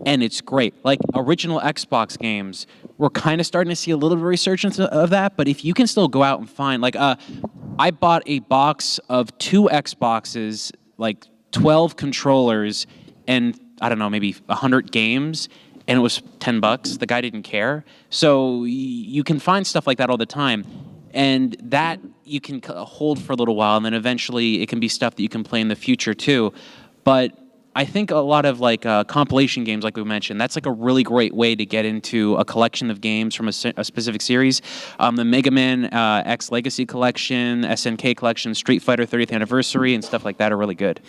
E: and it's great. Like, original Xbox games, we're kind of starting to see a little bit of resurgence of that, but if you can still go out and find, like, I bought a box of 2 Xboxes, like 12 controllers, and I don't know, maybe 100 games, and it was $10. The guy didn't care. So you can find stuff like that all the time, and that you can hold for a little while, and then eventually it can be stuff that you can play in the future too. But I think a lot of like compilation games, like we mentioned, that's like a really great way to get into a collection of games from a specific series. The Mega Man X Legacy Collection, SNK Collection, Street Fighter 30th Anniversary, and stuff like that are really good.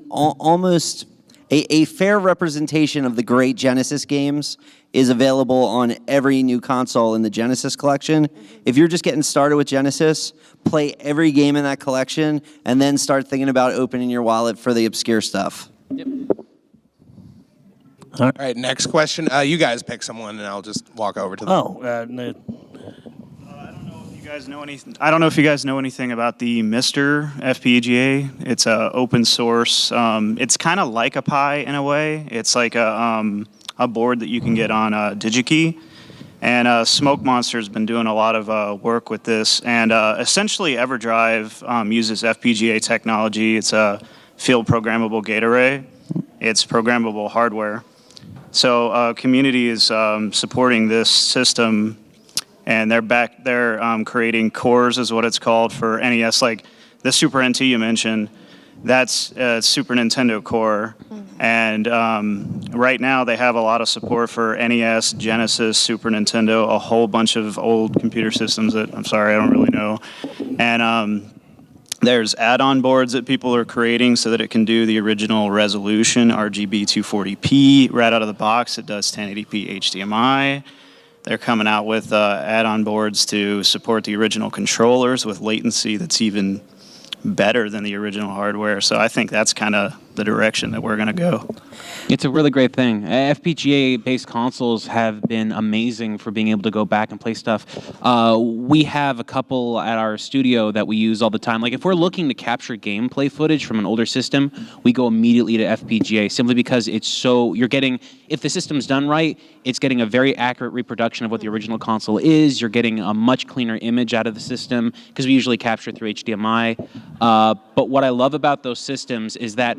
F: Almost a fair representation of the great Genesis games is available on every new console in the Genesis collection. If you're just getting started with Genesis, play every game in that collection, and then start thinking about opening your wallet for the obscure stuff.
C: All right, next question. You guys pick someone, and I'll just walk over to them.
H: I don't know if you guys know anything about the Mr. FPGA. It's open source. It's kind of like a Pi in a way. It's like a board that you can get on DigiKey. And Smoke Monster's been doing a lot of work with this. And essentially, EverDrive uses FPGA technology. It's a field programmable gate array. It's programmable hardware. So community is supporting this system. And they're creating cores, is what it's called, for NES. Like the Super NT you mentioned, that's a Super Nintendo core. And right now they have a lot of support for NES, Genesis, Super Nintendo, a whole bunch of old computer systems that, I'm sorry, I don't really know. And there's add-on boards that people are creating so that it can do the original resolution, RGB 240p. Right out of the box, it does 1080p HDMI. They're coming out with add-on boards to support the original controllers with latency that's even better than the original hardware. So I think that's kind of the direction that we're going to go.
E: It's a really great thing. FPGA-based consoles have been amazing for being able to go back and play stuff. We have a couple at our studio that we use all the time. Like if we're looking to capture gameplay footage from an older system, we go immediately to FPGA simply because it's so, you're getting, if the system's done right, it's getting a very accurate reproduction of what the original console is. You're getting a much cleaner image out of the system because we usually capture through HDMI. But what I love about those systems is that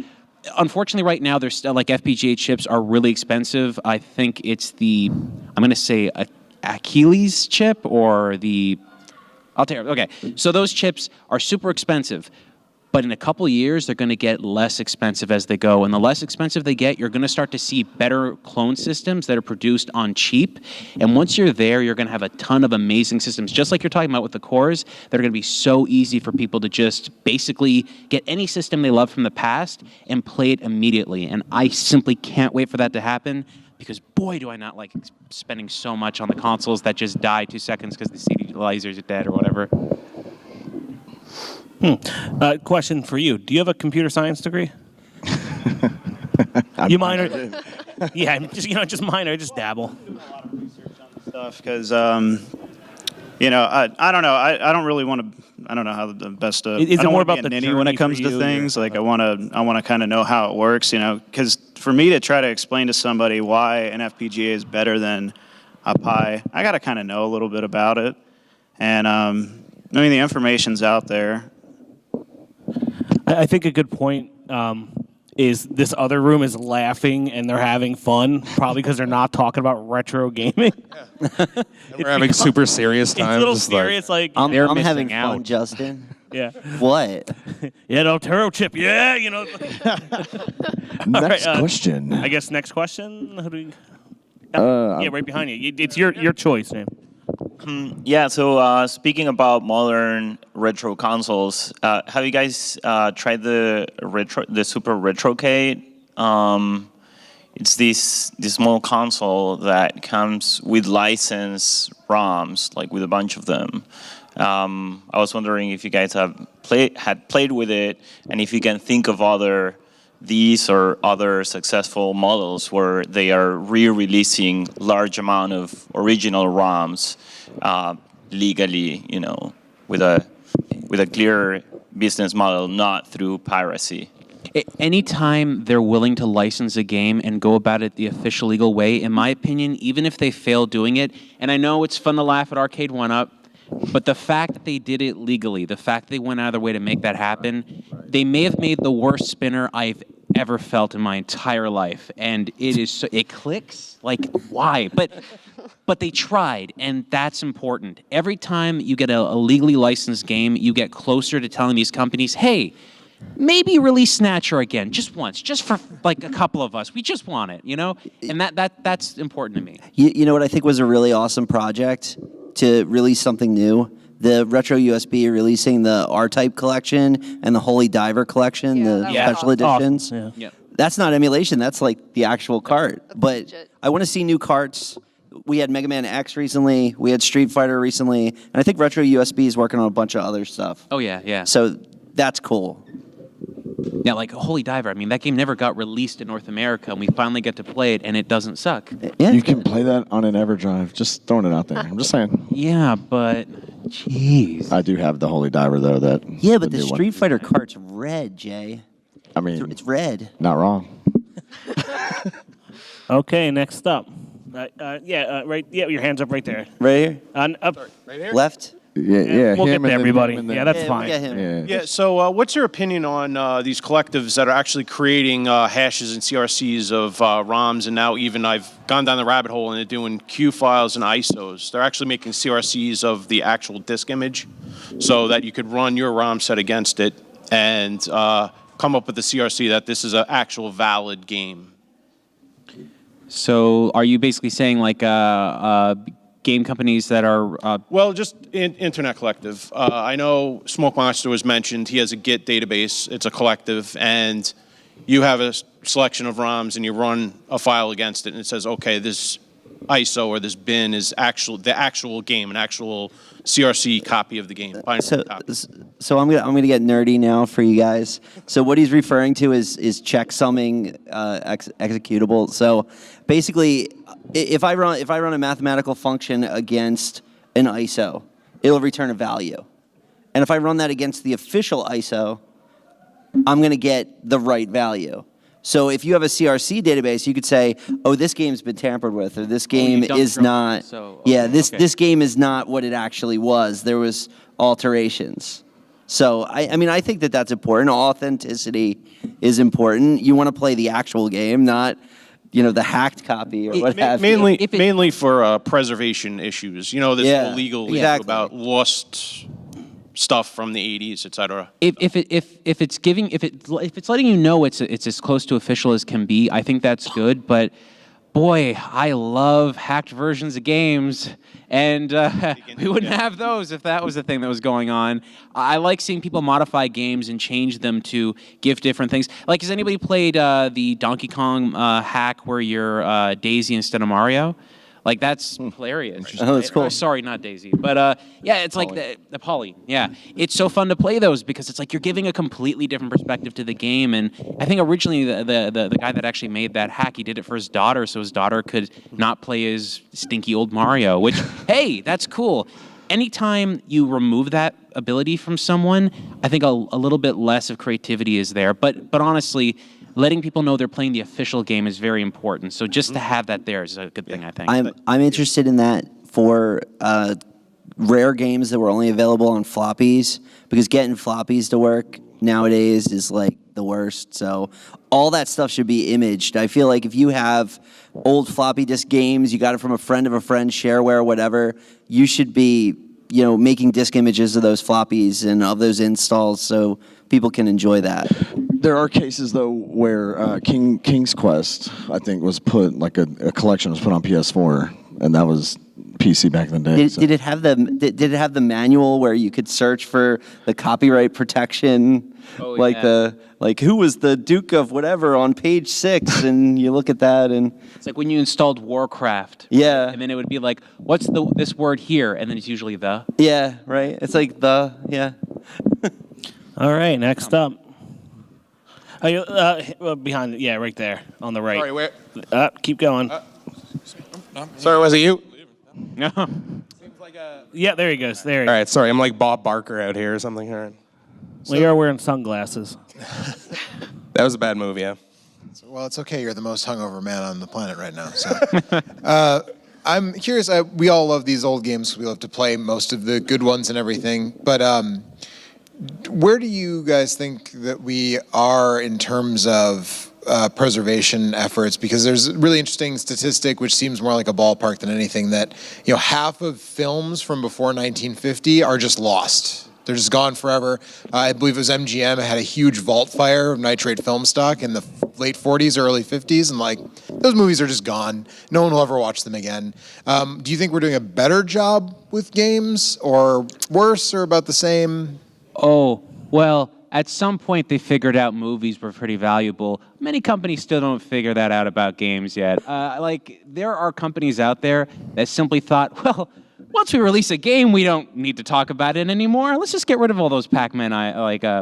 E: unfortunately, right now, there's still, like, FPGA chips are really expensive. I think it's the, I'm going to say Achilles chip or the, okay. So those chips are super expensive. But in a couple of years, they're going to get less expensive as they go. And the less expensive they get, you're going to start to see better clone systems that are produced on cheap. And once you're there, you're going to have a ton of amazing systems, just like you're talking about with the cores, that are going to be so easy for people to just basically get any system they love from the past and play it immediately. And I simply can't wait for that to happen, because boy, do I not like spending so much on the consoles that just die 2 seconds because the CD lasers are dead or whatever.
A: Question for you. Do you have a computer science degree? You minor? Yeah, just minor, just dabble.
H: Stuff because I don't know. I don't really want to. I don't know how the best.
A: Is it more about the
H: ninny when it comes to things? Like I want to kind of know how it works. Because for me to try to explain to somebody why an FPGA is better than a Pi, I got to kind of know a little bit about it. And the information's out there.
A: I think a good point is this other room is laughing and they're having fun, probably because they're not talking about retro gaming.
C: We're having super serious times.
A: It's a little serious, like
F: I'm having
E: out.
F: fun, Justin.
A: Yeah.
F: What?
A: Yeah, no, Taro chip. Yeah,
D: Next question.
A: I guess next question. Who do we... yeah, right behind you. It's your choice, man.
I: Yeah, so speaking about modern retro consoles, have you guys tried the Super Retrocade? It's this small console that comes with licensed ROMs, like with a bunch of them. I was wondering if you guys had played with it, and if you can think of these or other successful models where they are re-releasing large amount of original ROMs legally, with a clear business model, not through piracy.
E: Anytime they're willing to license a game and go about it the official legal way, in my opinion, even if they fail doing it, and I know it's fun to laugh at Arcade 1-Up, but the fact that they did it legally, the fact they went out of their way to make that happen, they may have made the worst spinner I've ever felt in my entire life. And it clicks, like, why? But they tried, and that's important. Every time you get a legally licensed game, you get closer to telling these companies, hey, maybe release Snatcher again, just once, just for like a couple of us. We just want it, And that's important to me.
F: You know what I think was a really awesome project to release something new? The Retro USB releasing the R-Type collection and the Holy Diver collection, the special editions.
A: Awesome. Yeah.
F: That's not emulation. That's like the actual cart. But
B: legit.
F: I want to see new carts. We had Mega Man X recently. We had Street Fighter recently. And I think Retro USB is working on a bunch of other stuff.
E: Oh, yeah, yeah.
F: So that's cool.
E: Yeah, like Holy Diver. I mean, that game never got released in North America, and we finally get to play it, and it doesn't suck.
F: Yeah.
D: You can play that on an EverDrive. Just throwing it out there. I'm just saying.
E: Yeah, but jeez.
D: I do have the Holy Diver though.
F: Yeah, but the
D: new one.
F: Street Fighter cart's red, Jay.
D: I mean,
F: It's red.
D: not wrong.
A: Okay, next up. Right. Yeah, your hands up right there.
F: Right here?
A: Up.
F: Left?
D: Yeah.
A: We'll get
D: him
A: to
D: and then
A: everybody.
D: him and then-
A: Yeah, that's
F: Yeah,
A: fine.
F: Get him.
D: Yeah.
J: Yeah, so what's your opinion on these collectives that are actually creating hashes and CRCs of ROMs, and now even I've gone down the rabbit hole and they're doing Q files and ISOs. They're actually making CRCs of the actual disk image so that you could run your ROM set against it and come up with a CRC that this is an actual valid game.
E: So are you basically saying like game companies that are...
J: Well, just Internet Collective. I know Smoke Monster was mentioned. He has a Git database. It's a collective, and you have a selection of ROMs, and you run a file against it, and it says, okay, this ISO or this bin is the actual game, an actual CRC copy of the game.
F: So I'm gonna get nerdy now for you guys. So what he's referring to is checksumming executable. So basically, if I run a mathematical function against an ISO, it'll return a value, and if I run that against the official ISO, I'm gonna get the right value. So if you have a CRC database, you could say, "Oh, this game's been tampered with," or "This game is not."
E: So,
F: yeah,
E: okay.
F: this game is not what it actually was. There was alterations. So I mean, I think that's important. Authenticity is important. You want to play the actual game, not the hacked copy or what have you.
J: Mainly for preservation issues. This whole legal issue
F: exactly.
J: about lost stuff from the 80s, etc.
E: If it's letting you know it's as close to official as can be, I think that's good. But boy, I love hacked versions of games, and we wouldn't have those if that was the thing that was going on. I like seeing people modify games and change them to give different things. Like, has anybody played the Donkey Kong hack where you're Daisy instead of Mario? Like, that's hilarious.
F: Oh, that's cool.
E: Sorry, not Daisy. But, yeah, it's like the Polly. Yeah. It's so fun to play those because it's like you're giving a completely different perspective to the game. And I think originally the guy that actually made that hack, he did it for his daughter so his daughter could not play his stinky old Mario, which, hey, that's cool. Anytime you remove that ability from someone, I think a little bit less of creativity is there. But honestly, letting people know they're playing the official game is very important. So just to have that there is a good thing, I think.
F: I'm interested in that for rare games that were only available on floppies, because getting floppies to work nowadays is like the worst. So all that stuff should be imaged. I feel like if you have old floppy disk games, you got it from a friend of a friend, shareware, whatever, you should be making disk images of those floppies and of those installs so people can enjoy that.
D: There are cases though where King's Quest, I think, was put like a collection was put on PS4, and that was PC back in the day.
F: Did it have the manual where you could search for the copyright protection, like who was the Duke of whatever on page 6, and you look at that and
E: it's like when you installed Warcraft.
F: Yeah.
E: And then it would be like, what's this word here? And then it's usually the.
F: Yeah, right. It's like yeah.
A: All right, next up. Behind, yeah, right there on the right.
C: Sorry, where?
A: Keep going.
C: Sorry, was it you?
E: No.
A: Yeah, there he goes. There he
C: All right, sorry, I'm like Bob Barker out here or something. All right.
A: Well, you're wearing sunglasses.
C: That was a bad move, yeah.
K: Well, it's okay. You're the most hungover man on the planet right now. So, I'm curious. We all love these old games. We love to play most of the good ones and everything. But where do you guys think that we are in terms of preservation efforts? Because there's a really interesting statistic, which seems more like a ballpark than anything, that half of films from before 1950 are just lost. They're just gone forever. I believe it was MGM. It had a huge vault fire of nitrate film stock in the late 40s, early 50s, and those movies are just gone. No one will ever watch them again. Do you think we're doing a better job with games, or worse, or about the same?
E: Oh, well, at some point they figured out movies were pretty valuable. Many companies still don't figure that out about games yet. Like, there are companies out there that simply thought, well, once we release a game, we don't need to talk about it anymore. Let's just get rid of all those Pac-Man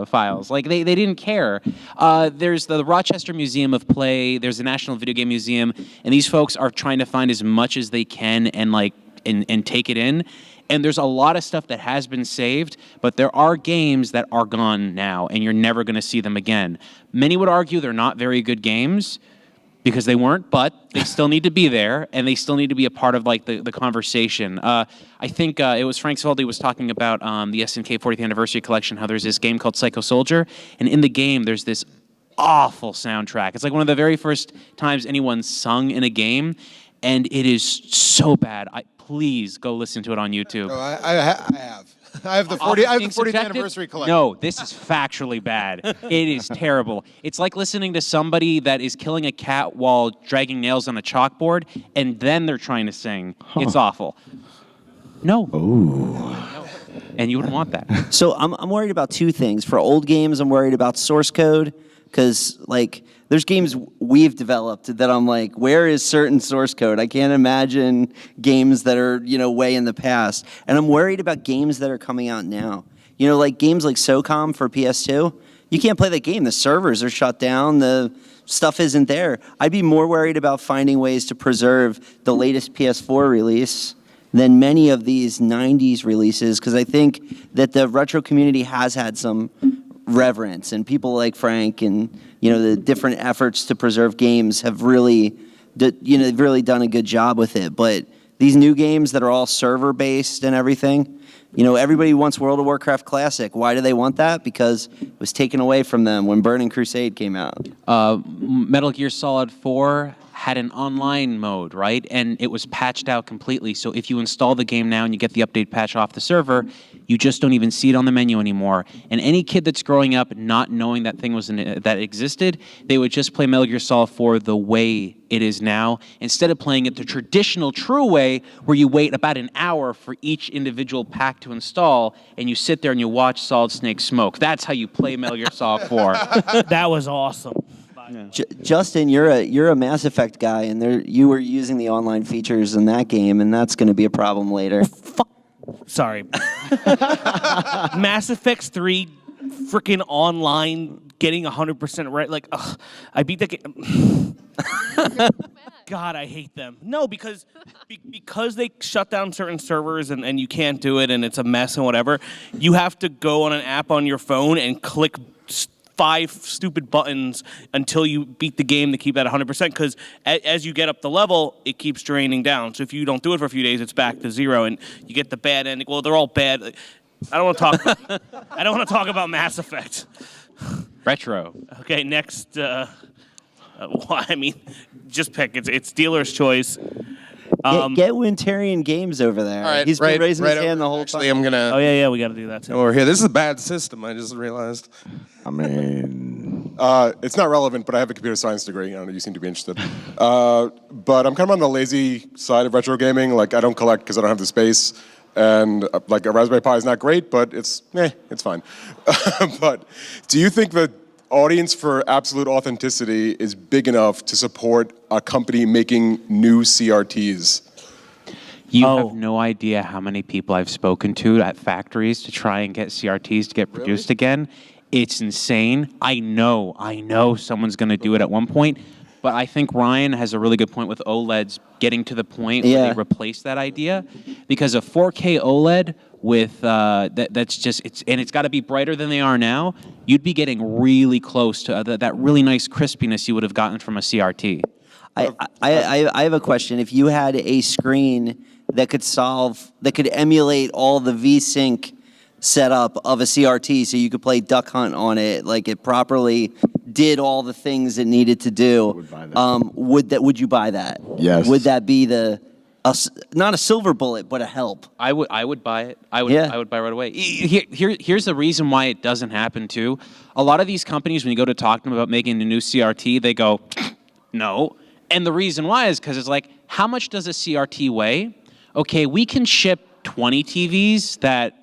E: files. Like, they didn't care. There's the Rochester Museum of Play. There's the National Video Game Museum. And these folks are trying to find as much as they can and take it in. And there's a lot of stuff that has been saved, but there are games that are gone now, and you're never going to see them again. Many would argue they're not very good games, because they weren't, but they still need to be there, and they still need to be a part of like the conversation. I think it was Frank Svaldi was talking about the SNK 40th Anniversary Collection, how there's this game called Psycho Soldier, and in the game there's this awful soundtrack. It's like one of the very first times anyone sung in a game, and it is so bad. Please go listen to it on YouTube.
K: Oh, I have. I have the 40th anniversary collection.
E: No, this is factually bad. It is terrible. It's like listening to somebody that is killing a cat while dragging nails on a chalkboard, and then they're trying to sing. Huh. It's awful. No.
D: Ooh.
E: No. And you wouldn't want that.
F: So I'm worried about two things. For old games, I'm worried about source code, because like there's games we've developed that I'm like, where is certain source code? I can't imagine games that are, way in the past. And I'm worried about games that are coming out now. Like games like SOCOM for PS2. You can't play that game. The servers are shut down. The stuff isn't there. I'd be more worried about finding ways to preserve the latest PS4 release than many of these 90s releases, because I think that the retro community has had some reverence, and people like Frank and the different efforts to preserve games have really done a good job with it. But these new games that are all server based and everything, everybody wants World of Warcraft Classic. Why do they want that? Because it was taken away from them when Burning Crusade came out.
E: Metal Gear Solid 4 had an online mode, right? And it was patched out completely. So if you install the game now and you get the update patch off the server, you just don't even see it on the menu anymore. And any kid that's growing up not knowing that thing that existed, they would just play Metal Gear Solid 4 the way it is now, instead of playing it the traditional true way, where you wait about an hour for each individual pack to install, and you sit there and you watch Solid Snake smoke. That's how you play Metal Gear Solid 4.
A: That was awesome.
F: Yeah. Justin, you're a Mass Effect guy, and you were using the online features in that game, and that's going to be a problem later.
A: Sorry. Mass Effect 3 freaking online getting 100% right. Like, ugh, I beat that game. God, I hate them. No, because they shut down certain servers and you can't do it and it's a mess and whatever, you have to go on an app on your phone and click 5 stupid buttons until you beat the game to keep that 100%, because as you get up the level, it keeps draining down. So if you don't do it for a few days, it's back to 0, and you get the bad ending. Well, they're all bad. I don't want to talk about Mass Effect.
E: Retro.
A: Okay, next. Well, I mean, just pick. It's dealer's choice.
F: Get Wintarian Games over there.
C: All right,
F: He's been raising his hand the whole
C: Actually,
F: time.
C: I'm gonna.
A: Oh yeah, we got to do that too.
C: Over here. This is a bad system. I just realized.
D: I mean,
L: it's not relevant, but I have a computer science degree. I don't know, you seem to be interested. But I'm kind of on the lazy side of retro gaming. Like, I don't collect because I don't have the space. And like a Raspberry Pi is not great, but it's fine. But do you think the audience for absolute authenticity is big enough to support a company making new CRTs?
E: You have no idea how many people I've spoken to at factories to try and get CRTs to get produced again. It's insane. I know someone's going to do it at one point, but I think Ryan has a really good point with OLEDs getting to the point where they replace that idea, because a 4K OLED with it's got to be brighter than they are now. You'd be getting really close to that really nice crispiness you would have gotten from a CRT.
F: I have a question. If you had a screen that could emulate all the VSync setup of a CRT, so you could play Duck Hunt on it, like it properly did all the things it needed to do, would you buy that?
D: Yes.
F: Would that be not a silver bullet, but a help?
E: I would buy it. I would buy it right away. Here's the reason why it doesn't happen too. A lot of these companies, when you go to talk to them about making a new CRT, they go, no. And the reason why is because it's like, how much does a CRT weigh? Okay, we can ship 20 TVs that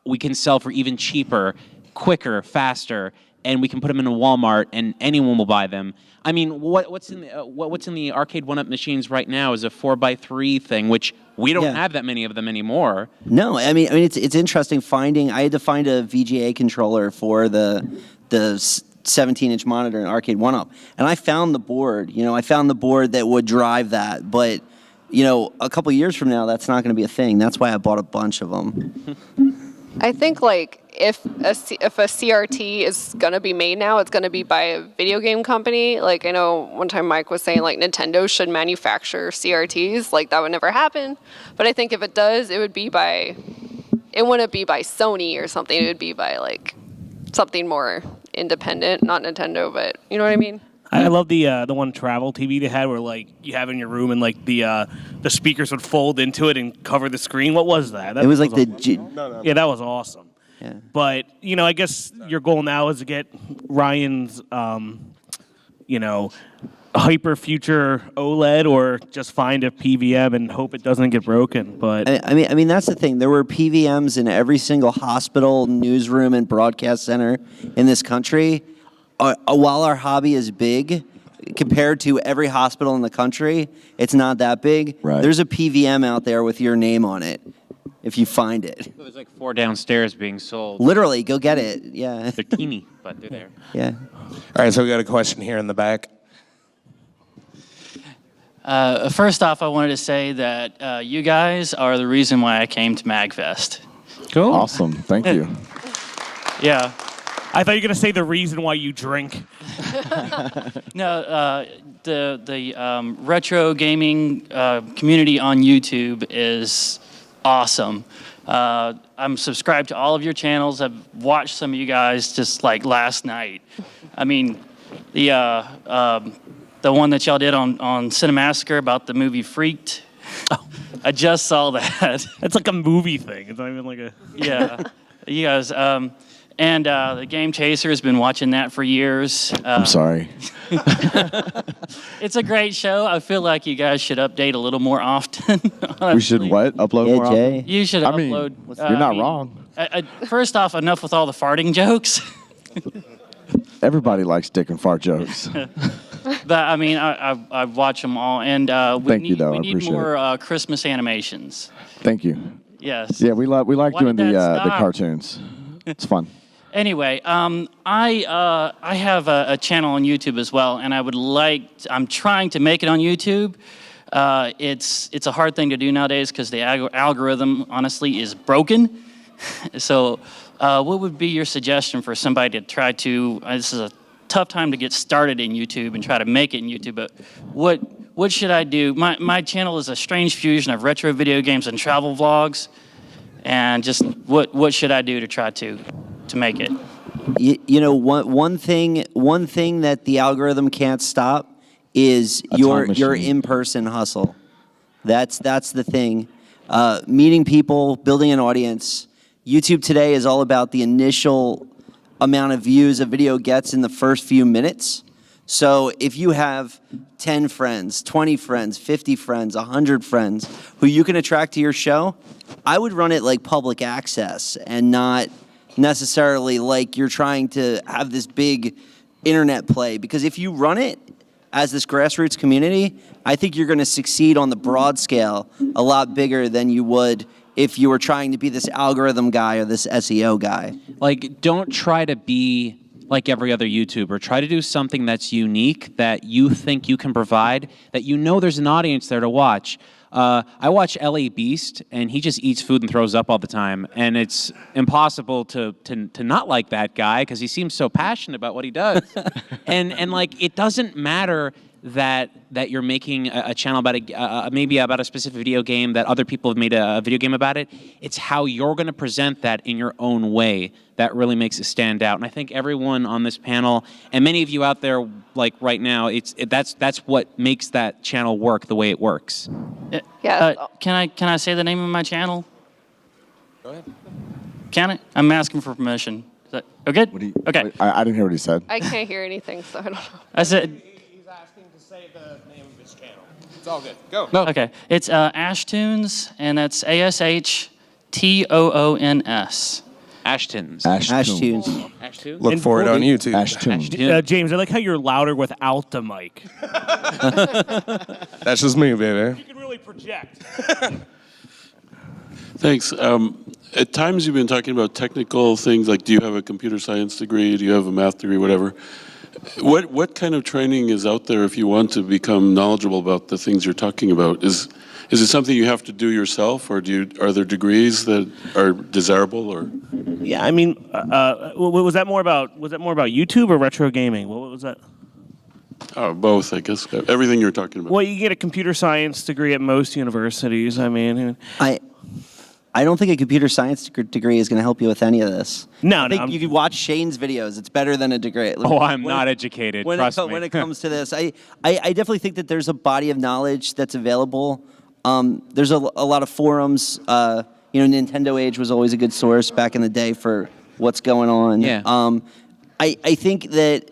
E: we can sell for even cheaper quicker, faster, and we can put them in a Walmart and anyone will buy them. I mean, what's in the arcade one-up machines right now is a 4x3 thing, which we don't have that many of them anymore.
F: No, I mean it's interesting finding. I had to find a VGA controller for the 17-inch monitor in arcade one-up, and I found the board. I found the board that would drive that, but a couple years from now, that's not going to be a thing. That's why I bought a bunch of them.
B: I think like if a CRT is gonna be made now, it's gonna be by a video game company. Like I know one time Mike was saying like Nintendo should manufacture CRTs. Like that would never happen. But I think if it does, it wouldn't be by Sony or something. It would be by like something more independent, not Nintendo, but you know what I mean?
A: I love the one travel TV they had where like you have in your room and like the speakers would fold into it and cover the screen. What was that?
F: It was like
A: yeah, that was awesome.
F: Yeah.
A: But I guess your goal now is to get Ryan's hyper future OLED or just find a PVM and hope it doesn't get broken. But
F: I mean that's the thing. There were PVMs in every single hospital, newsroom, and broadcast center in this country. While our hobby is big, compared to every hospital in the country, it's not that big.
D: Right.
F: There's a PVM out there with your name on it, if you find it.
E: There's like 4 downstairs being sold.
F: Literally, go get it. Yeah.
E: They're teeny, but they're there.
F: Yeah.
C: All right, so we got a question here in the back.
M: First off, I wanted to say that you guys are the reason why I came to MAGFest.
A: cool.
D: Awesome. Thank you.
M: Yeah.
A: I thought you were gonna say the reason why you drink.
M: No, the retro gaming community on YouTube is awesome. I'm subscribed to all of your channels. I've watched some of you guys just like last night. I mean, the one that y'all did on Cinemassacre about the movie Freaked. I just saw that.
A: It's like a movie thing. It's not even like a.
M: Yeah, you guys. And the Game Chaser has been watching that for years.
D: I'm sorry.
M: It's a great show. I feel like you guys should update a little more often.
D: We should what? Upload more
F: Jay.
D: often?
M: You should
D: I mean,
M: upload.
D: you're not wrong.
M: First off, enough with all the farting jokes.
D: Everybody likes dick and fart jokes.
M: But I mean, I watch them all, and
D: Thank you, though.
M: we
D: I
M: need
D: appreciate
M: more Christmas animations.
D: Thank you.
M: Yes.
D: Yeah, we like
M: Why
D: doing
M: did
D: the
M: that stop?
D: cartoons. It's fun.
M: Anyway, I have a channel on YouTube as well, and I'm trying to make it on YouTube. It's a hard thing to do nowadays because the algorithm, honestly, is broken. So, what would be your suggestion for somebody to try to? This is a tough time to get started in YouTube and try to make it in YouTube. But what should I do? My channel is a strange fusion of retro video games and travel vlogs, and just what should I do to try to make it?
F: You know, one thing that the algorithm can't stop is your in-person hustle. That's the thing. Meeting people, building an audience. YouTube today is all about the initial amount of views a video gets in the first few minutes. So if you have 10 friends, 20 friends, 50 friends, 100 friends who you can attract to your show, I would run it like public access and not necessarily like you're trying to have this big internet play. Because if you run it as this grassroots community, I think you're going to succeed on the broad scale a lot bigger than you would if you were trying to be this algorithm guy or this SEO guy.
E: Like, don't try to be like every other YouTuber. Try to do something that's unique, that you think you can provide, that you know there's an audience there to watch. I watch L.A. Beast, and he just eats food and throws up all the time, and it's impossible to not like that guy because he seems so passionate about what he does. and like, it doesn't matter that you're making a channel about maybe about a specific video game that other people have made a video game about it. It's how you're going to present that in your own way that really makes it stand out. And I think everyone on this panel and many of you out there, like right now, that's what makes that channel work the way it works.
B: Yeah.
M: Can I say the name of my channel?
C: Go ahead.
M: Can I? I'm asking for permission. Is that okay? Okay.
D: I didn't hear what he said.
B: I can't hear anything, so I don't know.
M: I said.
C: He's asking to say the name of his channel. It's all good. Go.
M: Okay. It's Ashtoons, and that's ASHTOONS.
E: Ashton's.
F: Ashtunes.
E: Ashtoon?
C: Look for it on YouTube.
A: Ashtoon. James, I like how you're louder without the mic.
C: That's just me, baby.
A: You can really project.
N: Thanks. At times you've been talking about technical things, like do you have a computer science degree, do you have a math degree, whatever. What kind of training is out there if you want to become knowledgeable about the things you're talking about? Is it something you have to do yourself, or are there degrees that are desirable? Or
A: Yeah, I mean, was that more about YouTube or retro gaming? What was that?
N: Both, I guess. Everything you're talking about.
A: Well, you get a computer science degree at most universities. I mean,
F: I don't think a computer science degree is going to help you with any of this.
A: I
F: think you can watch Shane's videos. It's better than a degree.
E: Oh, I'm not educated. Trust me.
F: When it comes to this, I definitely think that there's a body of knowledge that's available. There's a lot of forums. Nintendo Age was always a good source back in the day for what's going on.
E: Yeah.
F: I think that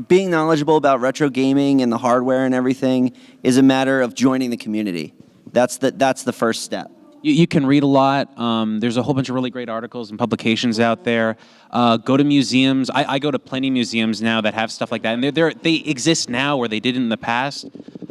F: being knowledgeable about retro gaming and the hardware and everything is a matter of joining the community. That's the first step.
E: You can read a lot. There's a whole bunch of really great articles and publications out there. Go to museums. I go to plenty of museums now that have stuff like that, and they exist now where they didn't in the past.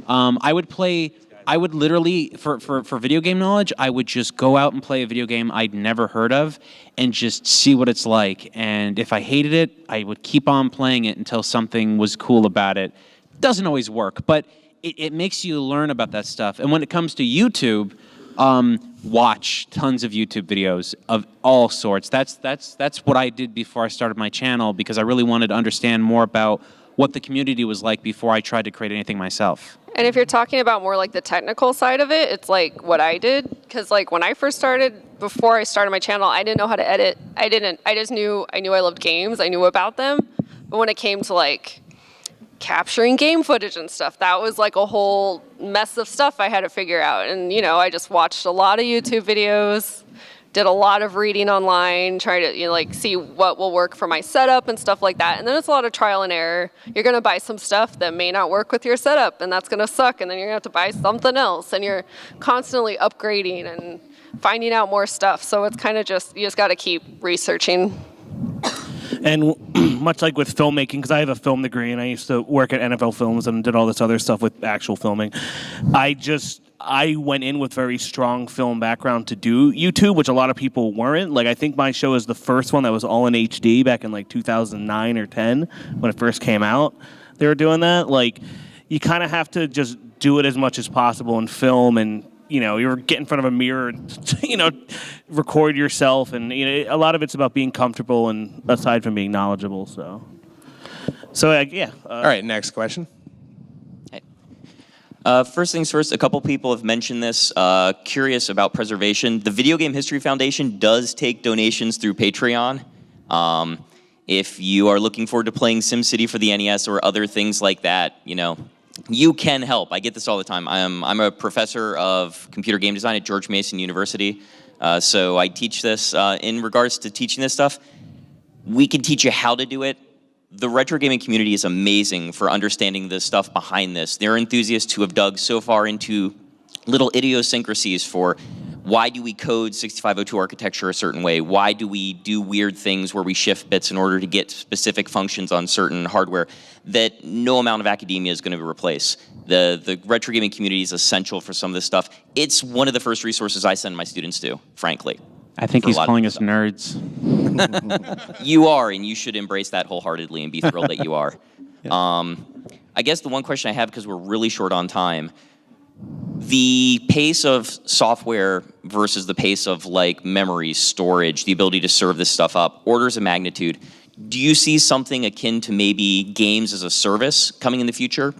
E: I would literally, for video game knowledge, I would just go out and play a video game I'd never heard of and just see what it's like. And if I hated it, I would keep on playing it until something was cool about it. Doesn't always work, but it makes you learn about that stuff. And when it comes to YouTube, watch tons of YouTube videos of all sorts. That's what I did before I started my channel, because I really wanted to understand more about what the community was like before I tried to create anything myself.
B: And if you're talking about more like the technical side of it, it's like what I did. Because like when I first started, before I started my channel, I didn't know how to edit. I knew I loved games. I knew about them. But when it came to like capturing game footage and stuff, that was like a whole mess of stuff I had to figure out. And I just watched a lot of YouTube videos, did a lot of reading online, trying to see what will work for my setup and stuff like that. And then it's a lot of trial and error. You're gonna buy some stuff that may not work with your setup, and that's gonna suck, and then you're gonna have to buy something else, and you're constantly upgrading and finding out more stuff. So it's kind of you just gotta keep researching.
A: And much like with filmmaking, because I have a film degree and I used to work at NFL Films and did all this other stuff with actual filming, I went in with very strong film background to do YouTube, which a lot of people weren't. Like, I think my show is the first one that was all in HD back in like 2009 or 10 when it first came out. They were doing that. Like, you kind of have to just do it as much as possible in film, and you're get in front of a mirror and record yourself, and a lot of it's about being comfortable and aside from being knowledgeable. So yeah.
C: All right, next question.
O: First things first, a couple people have mentioned this, curious about preservation. The Video Game History Foundation does take donations through Patreon. If you are looking forward to playing SimCity for the NES or other things like that, you can help. I get this all the time. I'm a professor of computer game design at George Mason University, so I teach this. In regards to teaching this stuff, we can teach you how to do it. The retro gaming community is amazing for understanding the stuff behind this. There are enthusiasts who have dug so far into little idiosyncrasies for why do we code 6502 architecture a certain way? Why do we do weird things where we shift bits in order to get specific functions on certain hardware that no amount of academia is going to replace? The retro gaming community is essential for some of this stuff. It's one of the first resources I send my students to, frankly.
E: I think he's calling us nerds.
O: You are, and you should embrace that wholeheartedly and be thrilled that you are. I guess the one question I have, because we're really short on time, the pace of software versus the pace of like memory, storage, the ability to serve this stuff up, orders of magnitude. Do you see something akin to maybe games as a service coming in the future?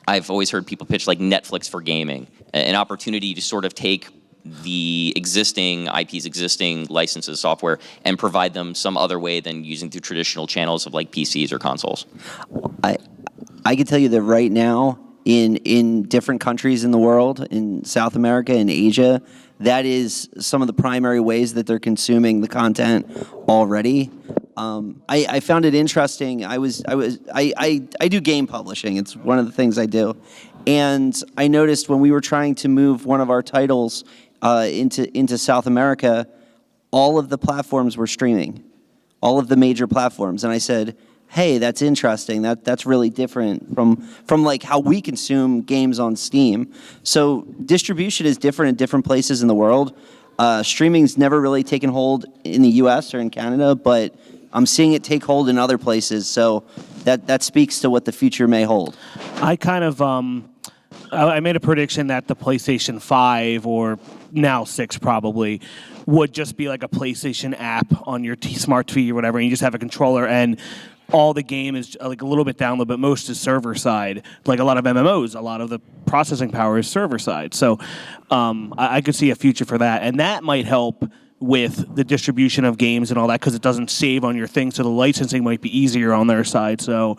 O: I've always heard people pitch like Netflix for gaming, an opportunity to sort of take the existing IPs, existing licenses, software, and provide them some other way than using through traditional channels of like PCs or consoles.
F: I can tell you that right now, in different countries in the world, in South America and Asia, that is some of the primary ways that they're consuming the content already. I found it interesting. I do game publishing. It's one of the things I do. And I noticed when we were trying to move one of our titles into South America, all of the platforms were streaming, all of the major platforms. And I said, hey, that's interesting. That's really different from like how we consume games on Steam. So distribution is different in different places in the world. Streaming's never really taken hold in the US or in Canada, but I'm seeing it take hold in other places. So that speaks to what the future may hold.
A: I kind of I made a prediction that the PlayStation 5 or now 6 probably would just be like a PlayStation app on your smart TV or whatever, and you just have a controller and all the game is like a little bit download, but most is server side. Like a lot of MMOs, a lot of the processing power is server side. So I could see a future for that, and that might help with the distribution of games and all that because it doesn't save on your thing, so the licensing might be easier on their side. So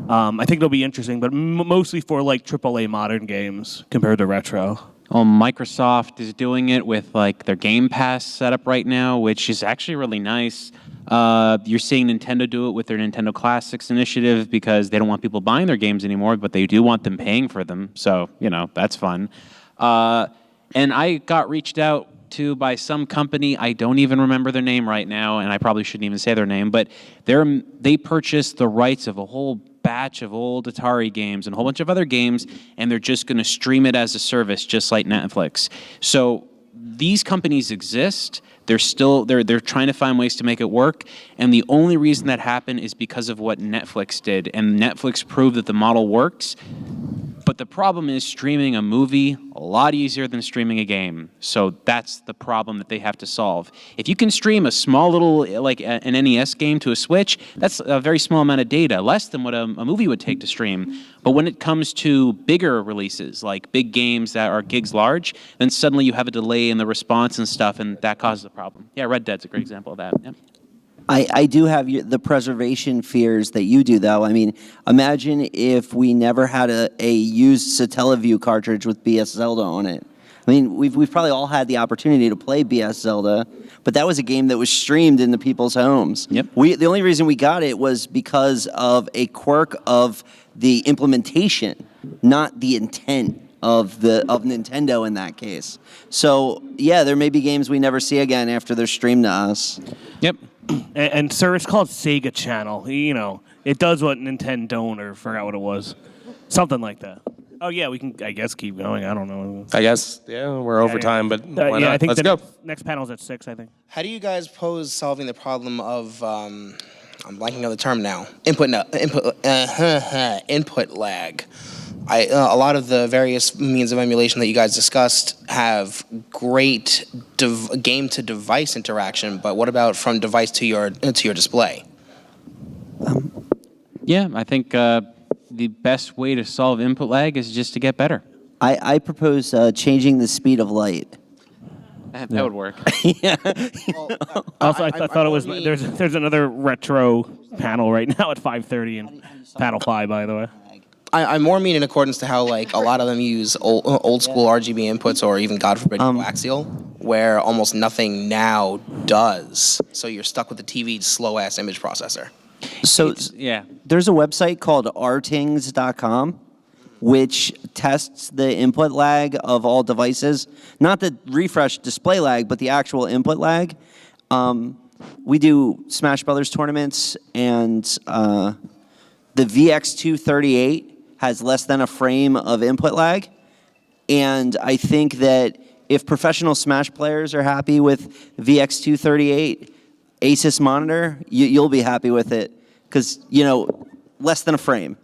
A: I think it'll be interesting, but mostly for like AAA modern games compared to retro.
E: Well, Microsoft is doing it with like their Game Pass setup right now, which is actually really nice. You're seeing Nintendo do it with their Nintendo Classics initiative because they don't want people buying their games anymore, but they do want them paying for them. So, that's fun. And I got reached out to by some company. I don't even remember their name right now, and I probably shouldn't even say their name, but they purchased the rights of a whole batch of old Atari games and a whole bunch of other games, and they're just going to stream it as a service, just like Netflix. So these companies exist. They're trying to find ways to make it work, and the only reason that happened is because of what Netflix did, and Netflix proved that the model works. But the problem is streaming a movie a lot easier than streaming a game. So that's the problem that they have to solve. If you can stream a small little, like an NES game to a Switch, that's a very small amount of data, less than what a movie would take to stream. But when it comes to bigger releases, like big games that are gigs large, then suddenly you have a delay in the response and stuff, and that causes a problem. Yeah, Red Dead's a great example of that. Yeah.
F: I do have the preservation fears that you do, though. I mean, imagine if we never had a used Satellaview cartridge with BS Zelda on it. I mean, we've probably all had the opportunity to play BS Zelda, but that was a game that was streamed into people's homes.
E: Yep.
F: The only reason we got it was because of a quirk of the implementation, not the intent of Nintendo in that case. So, yeah, there may be games we never see again after they're streamed to us.
E: Yep.
A: And sir, it's called Sega Channel. It does what Nintendo don't, or forgot what it was. Something like that. Oh, yeah, we can, I guess, keep going. I don't know.
C: I guess, we're over time, but why not?
A: I think
C: Let's go.
A: Next panel's at 6, I think.
P: How do you guys pose solving the problem of, I'm blanking on the term now, input lag? A lot of the various means of emulation that you guys discussed have great game-to-device interaction, but what about from device to your display?
E: Yeah, I think the best way to solve input lag is just to get better.
F: I propose changing the speed of light.
E: That would work.
F: Yeah.
A: Also, I thought it was there's another retro panel right now at 5:30 and panel 5, by the way.
P: I more mean in accordance to how like a lot of them use old school RGB inputs or even, God forbid, coaxial, where almost nothing now does. So you're stuck with the TV's slow ass image processor.
F: So there's a website called rtings.com which tests the input lag of all devices, not the refresh display lag, but the actual input lag. We do Smash Brothers tournaments, and the VX238 has less than a frame of input lag. And I think that if professional Smash players are happy with VX238 Asus monitor, you'll be happy with it because, less than a frame.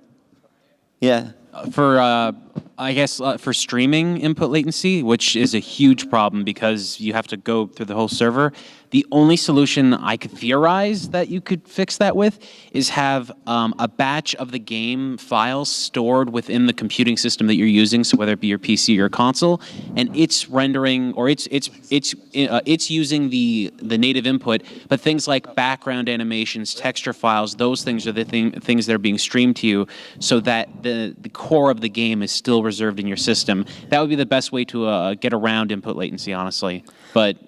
F: Yeah.
E: For streaming input latency, which is a huge problem because you have to go through the whole server, the only solution I could theorize that you could fix that with is have a batch of the game files stored within the computing system that you're using, so whether it be your PC or your console, and it's rendering or it's using the native input, but things like background animations, texture files, those things are the things that are being streamed to you, so that the core of the game is still reserved in your system. That would be the best way to get around input latency, honestly. But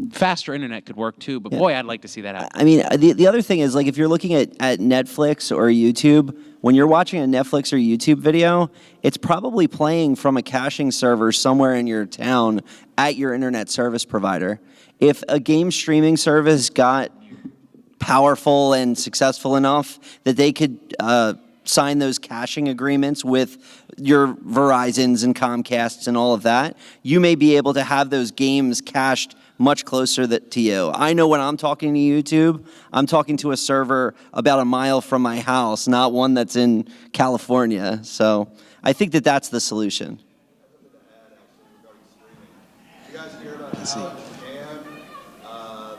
E: faster internet could work too. But boy, I'd like to see that happen.
F: I mean, the other thing is, like, if you're looking at Netflix or YouTube, when you're watching a Netflix or YouTube video, it's probably playing from a caching server somewhere in your town at your internet service provider. If a game streaming service got powerful and successful enough that they could sign those caching agreements with your Verizons and Comcasts and all of that, you may be able to have those games cached much closer to you. I know when I'm talking to YouTube, I'm talking to a server about a mile from my house, not one that's in California. So I think that that's the solution.
Q: You guys hear about how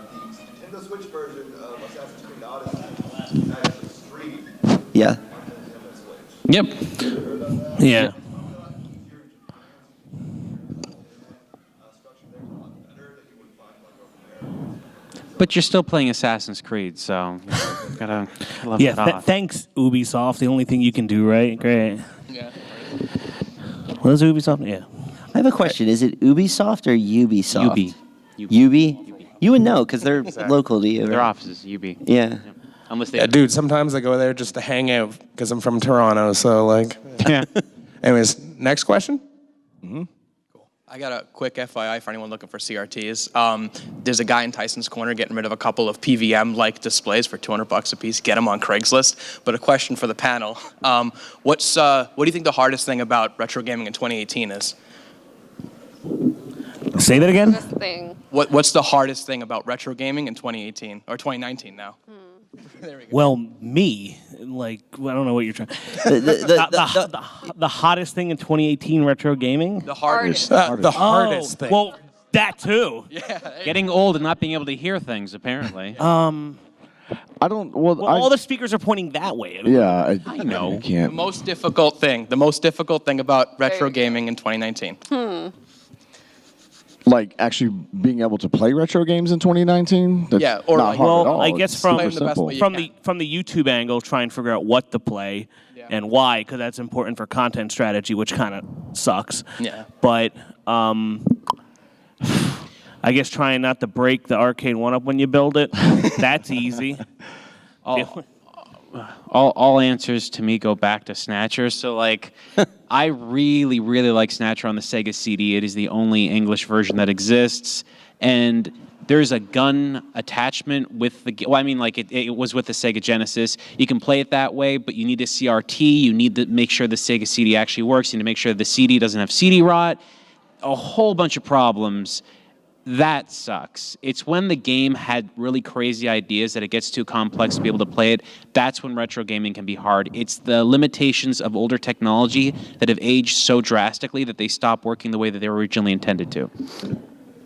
Q: the Nintendo Switch version of Assassin's Creed Odyssey is actually streamed?
F: Yeah.
E: Yep.
A: Yeah.
E: But you're still playing Assassin's Creed, so gotta love
A: Yeah,
E: it off.
A: thanks, Ubisoft. The only thing you can do, right? Great.
P: Yeah.
A: What is Ubisoft? Yeah.
F: I have a question. Is it Ubisoft or Ubisoft?
E: UB.
F: UB? You would know because they're local to you.
E: Their
F: right?
E: office is UB.
F: Yeah.
E: Unless they
C: Yeah, dude, sometimes I go there just to hang out because I'm from Toronto, so like.
E: Yeah.
C: Anyways, next question?
P: I got a quick FYI for anyone looking for CRTs. There's a guy in Tyson's Corner getting rid of a couple of PVM-like displays for $200 a piece. Get them on Craigslist. But a question for the panel: what do you think the hardest thing about retro gaming in 2018 is?
A: Say that again.
B: Best thing.
P: What's the hardest thing about retro gaming in 2018 or 2019 now?
A: Well, me, like, I don't know what you're trying. The hottest thing in 2018 retro gaming.
P: The hardest.
C: The hardest thing.
A: Well, that too.
E: Getting old and not being able to hear things, apparently.
D: I don't. Well,
A: all the speakers are pointing that way.
D: Yeah,
E: I know.
D: I
P: The
D: can't.
P: most difficult thing about retro gaming in 2019.
D: Like actually being able to play retro games in 2019. That's
P: Yeah, or
D: not
P: like-
D: hard at
A: Well,
D: all.
A: I guess
D: It's
A: from
D: super simple.
A: from the YouTube angle, try and figure out what to play and why, because that's important for content strategy, which kind of sucks.
P: Yeah.
A: But I guess trying not to break the arcade one-up when you build it, that's easy.
E: All answers to me go back to Snatcher. So, like, I really, really like Snatcher on the Sega CD. It is the only English version that exists. And there's a gun attachment with the... Well, I mean, like, it was with the Sega Genesis. You can play it that way, but you need a CRT. You need to make sure the Sega CD actually works. You need to make sure the CD doesn't have CD rot. A whole bunch of problems. That sucks. It's when the game had really crazy ideas that it gets too complex to be able to play it. That's when retro gaming can be hard. It's the limitations of older technology that have aged so drastically that they stop working the way that they were originally intended to.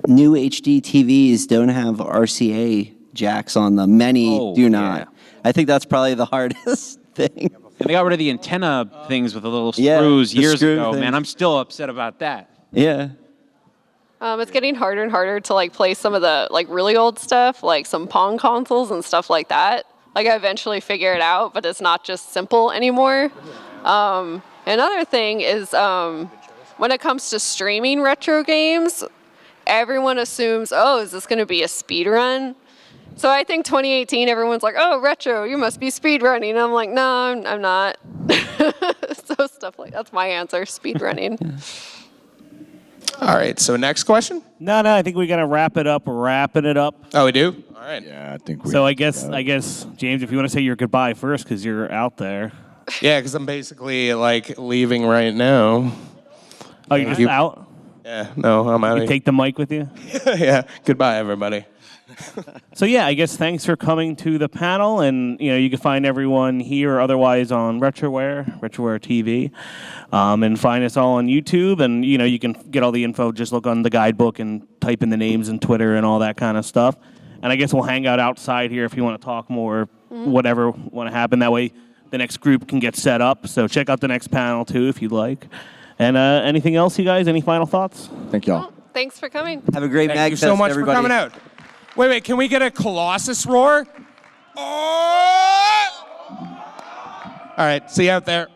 F: New HD TVs don't have RCA jacks on them. Many do not.
E: yeah.
F: I think that's probably the hardest thing.
E: And they got rid of the antenna things with the little
F: Yeah,
E: screws
F: the
E: years
F: screw
E: ago.
F: thing.
E: Man, I'm still upset about that.
F: Yeah.
B: It's getting harder and harder to like play some of the like really old stuff, like some Pong consoles and stuff like that. Like I eventually figure it out, but it's not just simple anymore. Another thing is when it comes to streaming retro games, everyone assumes, oh, is this going to be a speed run? So I think 2018, everyone's like, oh, retro, you must be speed running. I'm like, no, I'm not. So stuff like that's my answer, speed running.
C: All right, so next question?
A: No, I think we got to wrapping it up.
C: Oh, we do? All right.
D: Yeah, I think we.
A: So I guess, James, if you want to say your goodbye first, because you're out there.
C: Yeah, because I'm basically like leaving right now.
A: Oh, you're just out?
C: Yeah, no, I'm out.
A: You take the mic with you?
C: Yeah, goodbye, everybody.
A: So yeah, I guess thanks for coming to the panel, and you can find everyone here or otherwise on Retroware TV, and find us all on YouTube, and you can get all the info. Just look on the guidebook and type in the names and Twitter and all that kind of stuff. And I guess we'll hang out outside here if you want to talk more, whatever want to happen. That way, the next group can get set up. So check out the next panel too if you'd like. And anything else, you guys? Any final thoughts?
D: Thank y'all.
B: Thanks for coming.
F: Have a great
C: Thank you
F: MAGFest,
C: so much
F: everybody.
C: for coming out. Wait, can we get a Colossus roar? Oh! All right, see you out there.